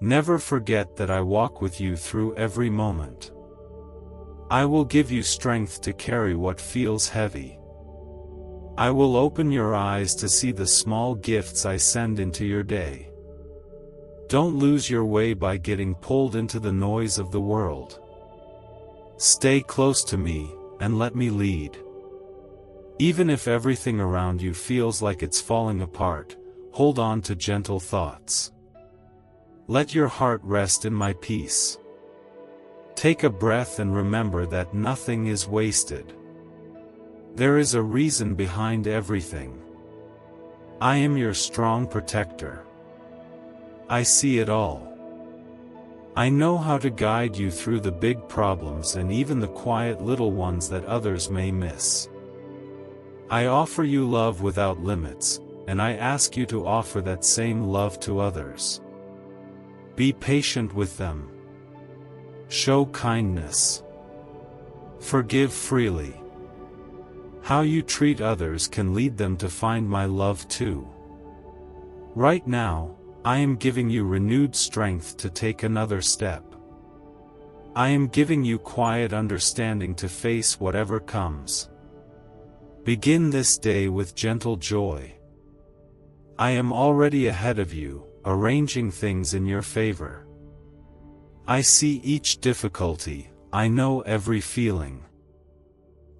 Never forget that I walk with you through every moment. I will give you strength to carry what feels heavy. I will open your eyes to see the small gifts I send into your day. Don't lose your way by getting pulled into the noise of the world. Stay close to me, and let me lead. Even if everything around you feels like it's falling apart, hold on to gentle thoughts. Let your heart rest in my peace. Take a breath and remember that nothing is wasted. There is a reason behind everything. I am your strong protector. I see it all. I know how to guide you through the big problems and even the quiet little ones that others may miss. I offer you love without limits, and I ask you to offer that same love to others. Be patient with them. Show kindness. Forgive freely. How you treat others can lead them to find my love too. Right now, I am giving you renewed strength to take another step. I am giving you quiet understanding to face whatever comes. Begin this day with gentle joy. I am already ahead of you, arranging things in your favor. I see each difficulty, I know every feeling.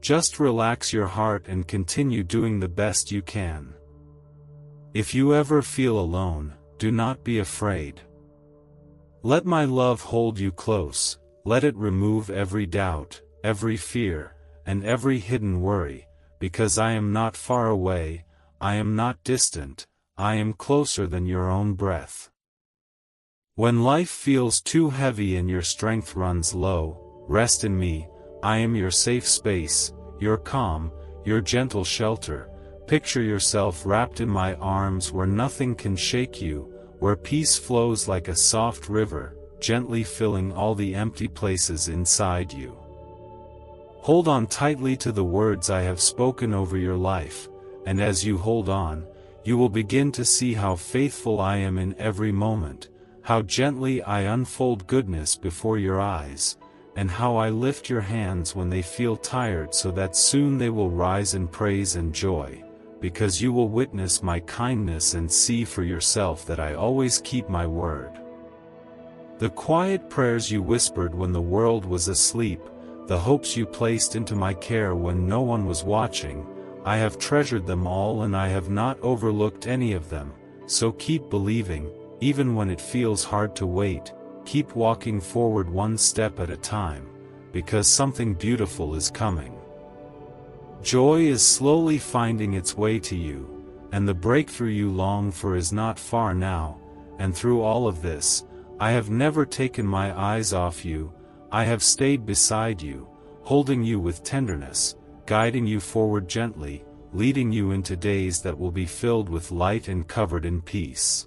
Just relax your heart and continue doing the best you can. If you ever feel alone, do not be afraid. Let my love hold you close, let it remove every doubt, every fear, and every hidden worry, because I am not far away, I am not distant, I am closer than your own breath. When life feels too heavy and your strength runs low, rest in me, I am your safe space, your calm, your gentle shelter. Picture yourself wrapped in my arms where nothing can shake you, where peace flows like a soft river, gently filling all the empty places inside you. Hold on tightly to the words I have spoken over your life, and as you hold on, you will begin to see how faithful I am in every moment, how gently I unfold goodness before your eyes, and how I lift your hands when they feel tired so that soon they will rise in praise and joy. Because you will witness my kindness and see for yourself that I always keep my word. The quiet prayers you whispered when the world was asleep, the hopes you placed into my care when no one was watching, I have treasured them all and I have not overlooked any of them, so keep believing, even when it feels hard to wait, keep walking forward one step at a time, because something beautiful is coming. Joy is slowly finding its way to you, and the breakthrough you long for is not far now, and through all of this, I have never taken my eyes off you, I have stayed beside you, holding you with tenderness, guiding you forward gently, leading you into days that will be filled with light and covered in peace.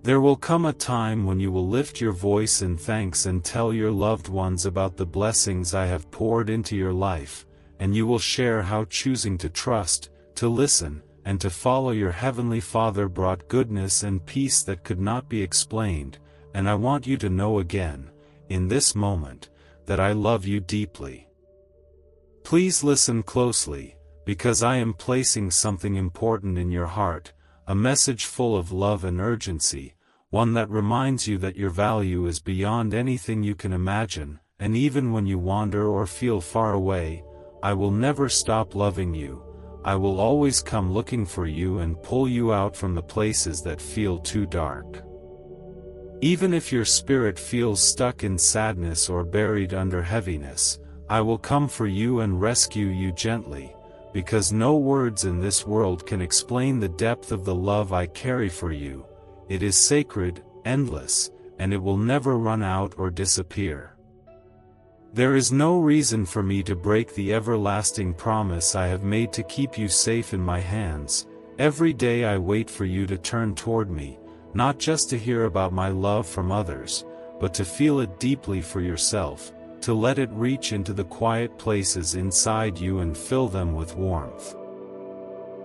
There will come a time when you will lift your voice in thanks and tell your loved ones about the blessings I have poured into your life, and you will share how choosing to trust, to listen, and to follow your Heavenly Father brought goodness and peace that could not be explained, and I want you to know again, in this moment, that I love you deeply. Please listen closely, because I am placing something important in your heart, a message full of love and urgency, one that reminds you that your value is beyond anything you can imagine, and even when you wander or feel far away, I will never stop loving you. I will always come looking for you and pull you out from the places that feel too dark. Even if your spirit feels stuck in sadness or buried under heaviness, I will come for you and rescue you gently, because no words in this world can explain the depth of the love I carry for you. It is sacred, endless, and it will never run out or disappear. There is no reason for me to break the everlasting promise I have made to keep you safe in my hands. Every day I wait for you to turn toward me, not just to hear about my love from others, but to feel it deeply for yourself, to let it reach into the quiet places inside you and fill them with warmth.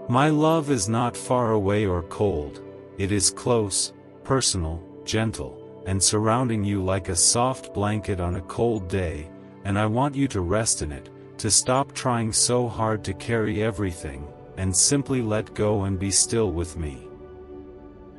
My love is not far away or cold, it is close, personal, gentle, and surrounding you like a soft blanket on a cold day, and I want you to rest in it, to stop trying so hard to carry everything, and simply let go and be still with me.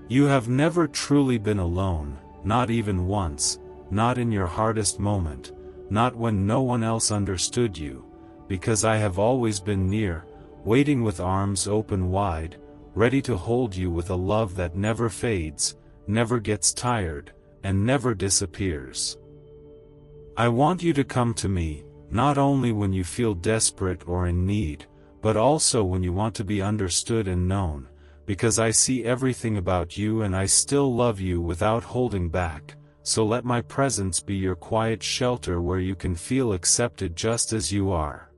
You have never truly been alone, not even once, not in your hardest moment, not when no one else understood you, because I have always been near, waiting with arms open wide, ready to hold you with a love that never fades, never gets tired, and never disappears. I want you to come to me, not only when you feel desperate or in need, but also when you want to be understood and known, because I see everything about you and I still love you without holding back, so let my presence be your quiet shelter where you can feel accepted just as you are.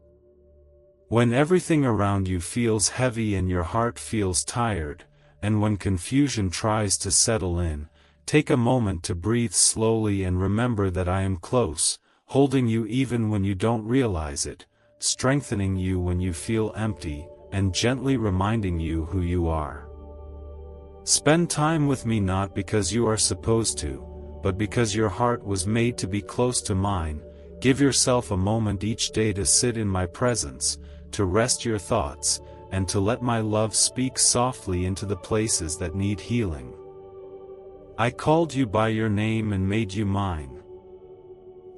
When everything around you feels heavy and your heart feels tired, and when confusion tries to settle in, take a moment to breathe slowly and remember that I am close, holding you even when you don't realize it, strengthening you when you feel empty, and gently reminding you who you are. Spend time with me not because you are supposed to, but because your heart was made to be close to mine. Give yourself a moment each day to sit in my presence, to rest your thoughts, and to let my love speak softly into the places that need healing. I called you by your name and made you mine.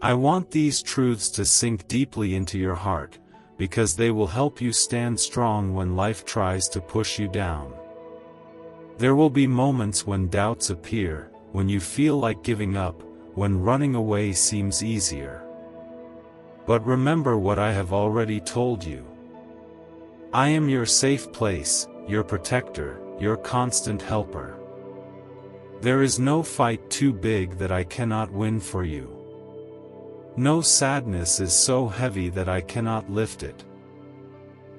I want these truths to sink deeply into your heart, because they will help you stand strong when life tries to push you down. There will be moments when doubts appear, when you feel like giving up, when running away seems easier. But remember what I have already told you. I am your safe place, your protector, your constant helper. There is no fight too big that I cannot win for you. No sadness is so heavy that I cannot lift it.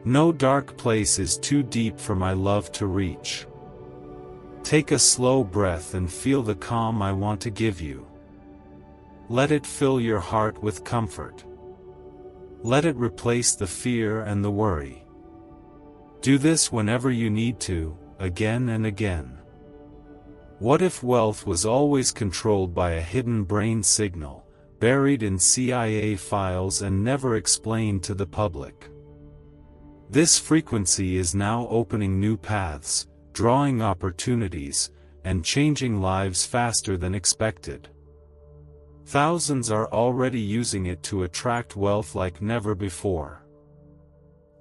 No dark place is too deep for my love to reach. Take a slow breath and feel the calm I want to give you. Let it fill your heart with comfort. Let it replace the fear and the worry. Do this whenever you need to, again and again. What if wealth was always controlled by a hidden brain signal, buried in CIA files and never explained to the public? This frequency is now opening new paths, drawing opportunities, and changing lives faster than expected. Thousands are already using it to attract wealth like never before.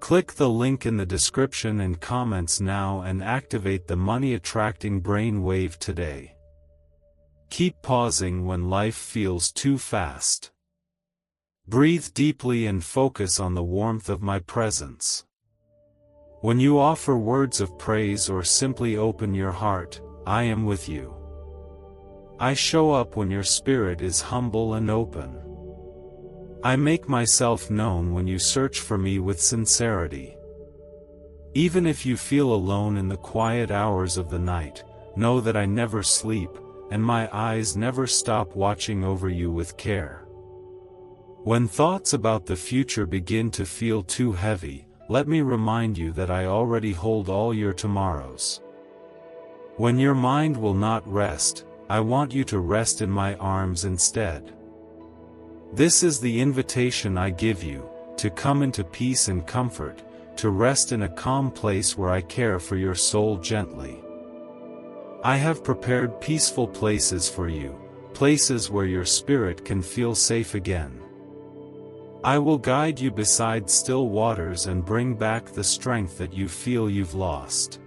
Click the link in the description and comments now and activate the money-attracting brain wave today. Keep pausing when life feels too fast. Breathe deeply and focus on the warmth of my presence. When you offer words of praise or simply open your heart, I am with you. I show up when your spirit is humble and open. I make myself known when you search for me with sincerity. Even if you feel alone in the quiet hours of the night, know that I never sleep, and my eyes never stop watching over you with care. When thoughts about the future begin to feel too heavy, let me remind you that I already hold all your tomorrows. When your mind will not rest, I want you to rest in my arms instead. This is the invitation I give you, to come into peace and comfort, to rest in a calm place where I care for your soul gently. I have prepared peaceful places for you, places where your spirit can feel safe again. I will guide you beside still waters and bring back the strength that you feel you've lost.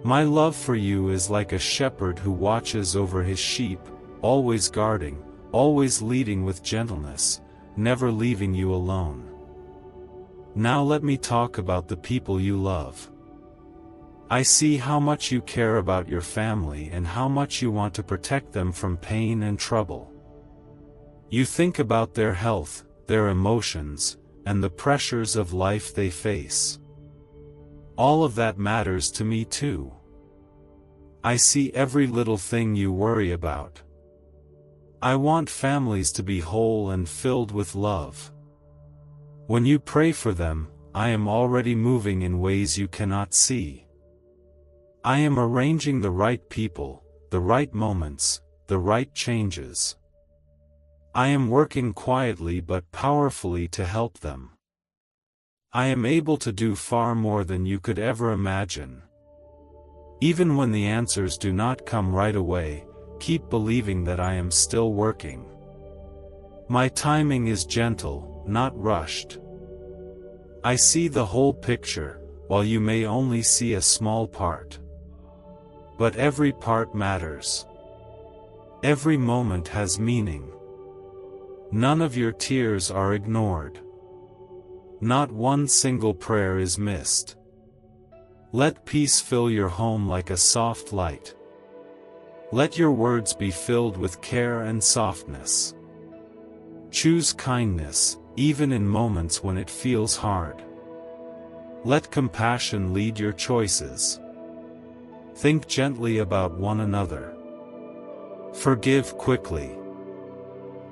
My love for you is like a shepherd who watches over his sheep, always guarding, always leading with gentleness, never leaving you alone. Now let me talk about the people you love. I see how much you care about your family and how much you want to protect them from pain and trouble. You think about their health, their emotions, and the pressures of life they face. All of that matters to me too. I see every little thing you worry about. I want families to be whole and filled with love. When you pray for them, I am already moving in ways you cannot see. I am arranging the right people, the right moments, the right changes. I am working quietly but powerfully to help them. I am able to do far more than you could ever imagine. Even when the answers do not come right away, keep believing that I am still working. My timing is gentle, not rushed. I see the whole picture, while you may only see a small part. But every part matters. Every moment has meaning. None of your tears are ignored. Not one single prayer is missed. Let peace fill your home like a soft light. Let your words be filled with care and softness. Choose kindness, even in moments when it feels hard. Let compassion lead your choices. Think gently about one another. Forgive quickly.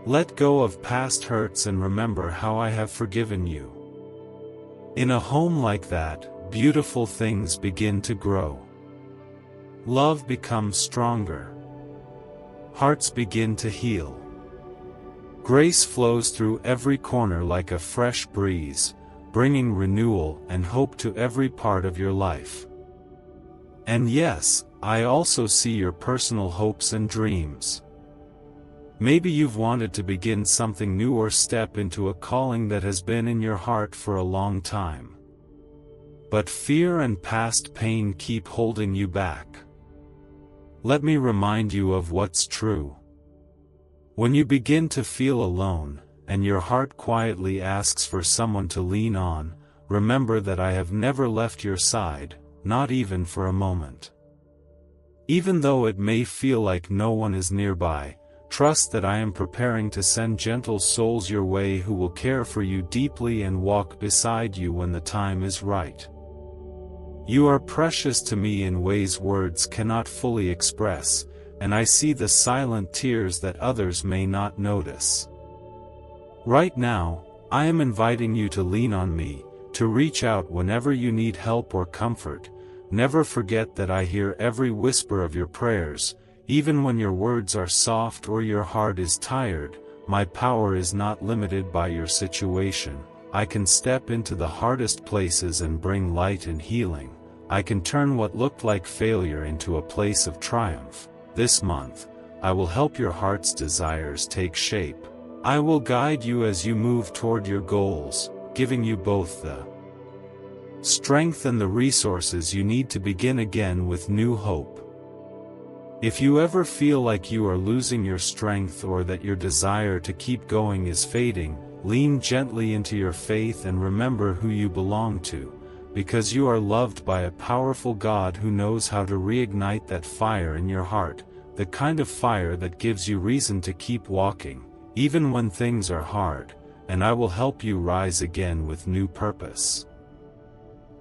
Let go of past hurts and remember how I have forgiven you. In a home like that, beautiful things begin to grow. Love becomes stronger. Hearts begin to heal. Grace flows through every corner like a fresh breeze, bringing renewal and hope to every part of your life. And yes, I also see your personal hopes and dreams. Maybe you've wanted to begin something new or step into a calling that has been in your heart for a long time. But fear and past pain keep holding you back. Let me remind you of what's true. When you begin to feel alone, and your heart quietly asks for someone to lean on, remember that I have never left your side, not even for a moment. Even though it may feel like no one is nearby, trust that I am preparing to send gentle souls your way who will care for you deeply and walk beside you when the time is right. You are precious to me in ways words cannot fully express, and I see the silent tears that others may not notice. Right now, I am inviting you to lean on me, to reach out whenever you need help or comfort. Never forget that I hear every whisper of your prayers, even when your words are soft or your heart is tired. My power is not limited by your situation. I can step into the hardest places and bring light and healing. I can turn what looked like failure into a place of triumph. This month, I will help your heart's desires take shape. I will guide you as you move toward your goals, giving you both the strength and the resources you need to begin again with new hope. If you ever feel like you are losing your strength or that your desire to keep going is fading, lean gently into your faith and remember who you belong to, because you are loved by a powerful God who knows how to reignite that fire in your heart, the kind of fire that gives you reason to keep walking, even when things are hard, and I will help you rise again with new purpose.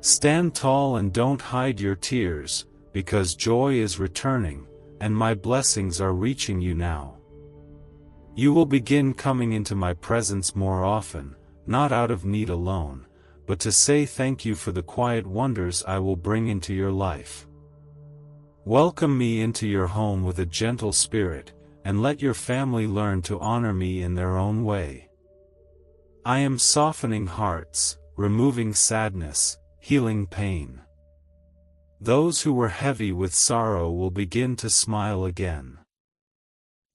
Stand tall and don't hide your tears, because joy is returning, and my blessings are reaching you now. You will begin coming into my presence more often, not out of need alone, but to say thank you for the quiet wonders I will bring into your life. Welcome me into your home with a gentle spirit, and let your family learn to honor me in their own way. I am softening hearts, removing sadness, healing pain. Those who were heavy with sorrow will begin to smile again.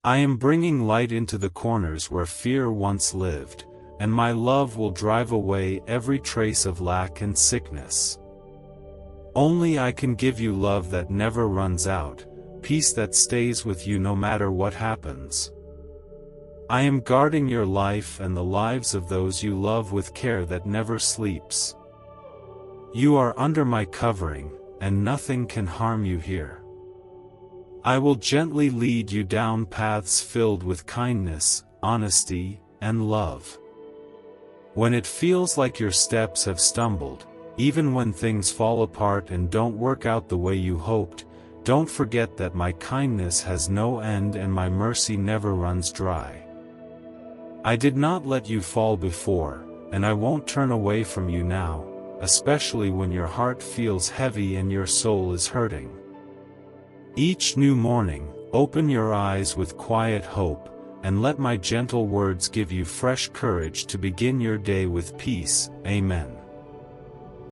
I am bringing light into the corners where fear once lived, and my love will drive away every trace of lack and sickness. Only I can give you love that never runs out, peace that stays with you no matter what happens. I am guarding your life and the lives of those you love with care that never sleeps. You are under my covering, and nothing can harm you here. I will gently lead you down paths filled with kindness, honesty, and love. When it feels like your steps have stumbled, even when things fall apart and don't work out the way you hoped, don't forget that my kindness has no end and my mercy never runs dry. I did not let you fall before, and I won't turn away from you now, especially when your heart feels heavy and your soul is hurting. Each new morning, open your eyes with quiet hope, and let my gentle words give you fresh courage to begin your day with peace. Amen.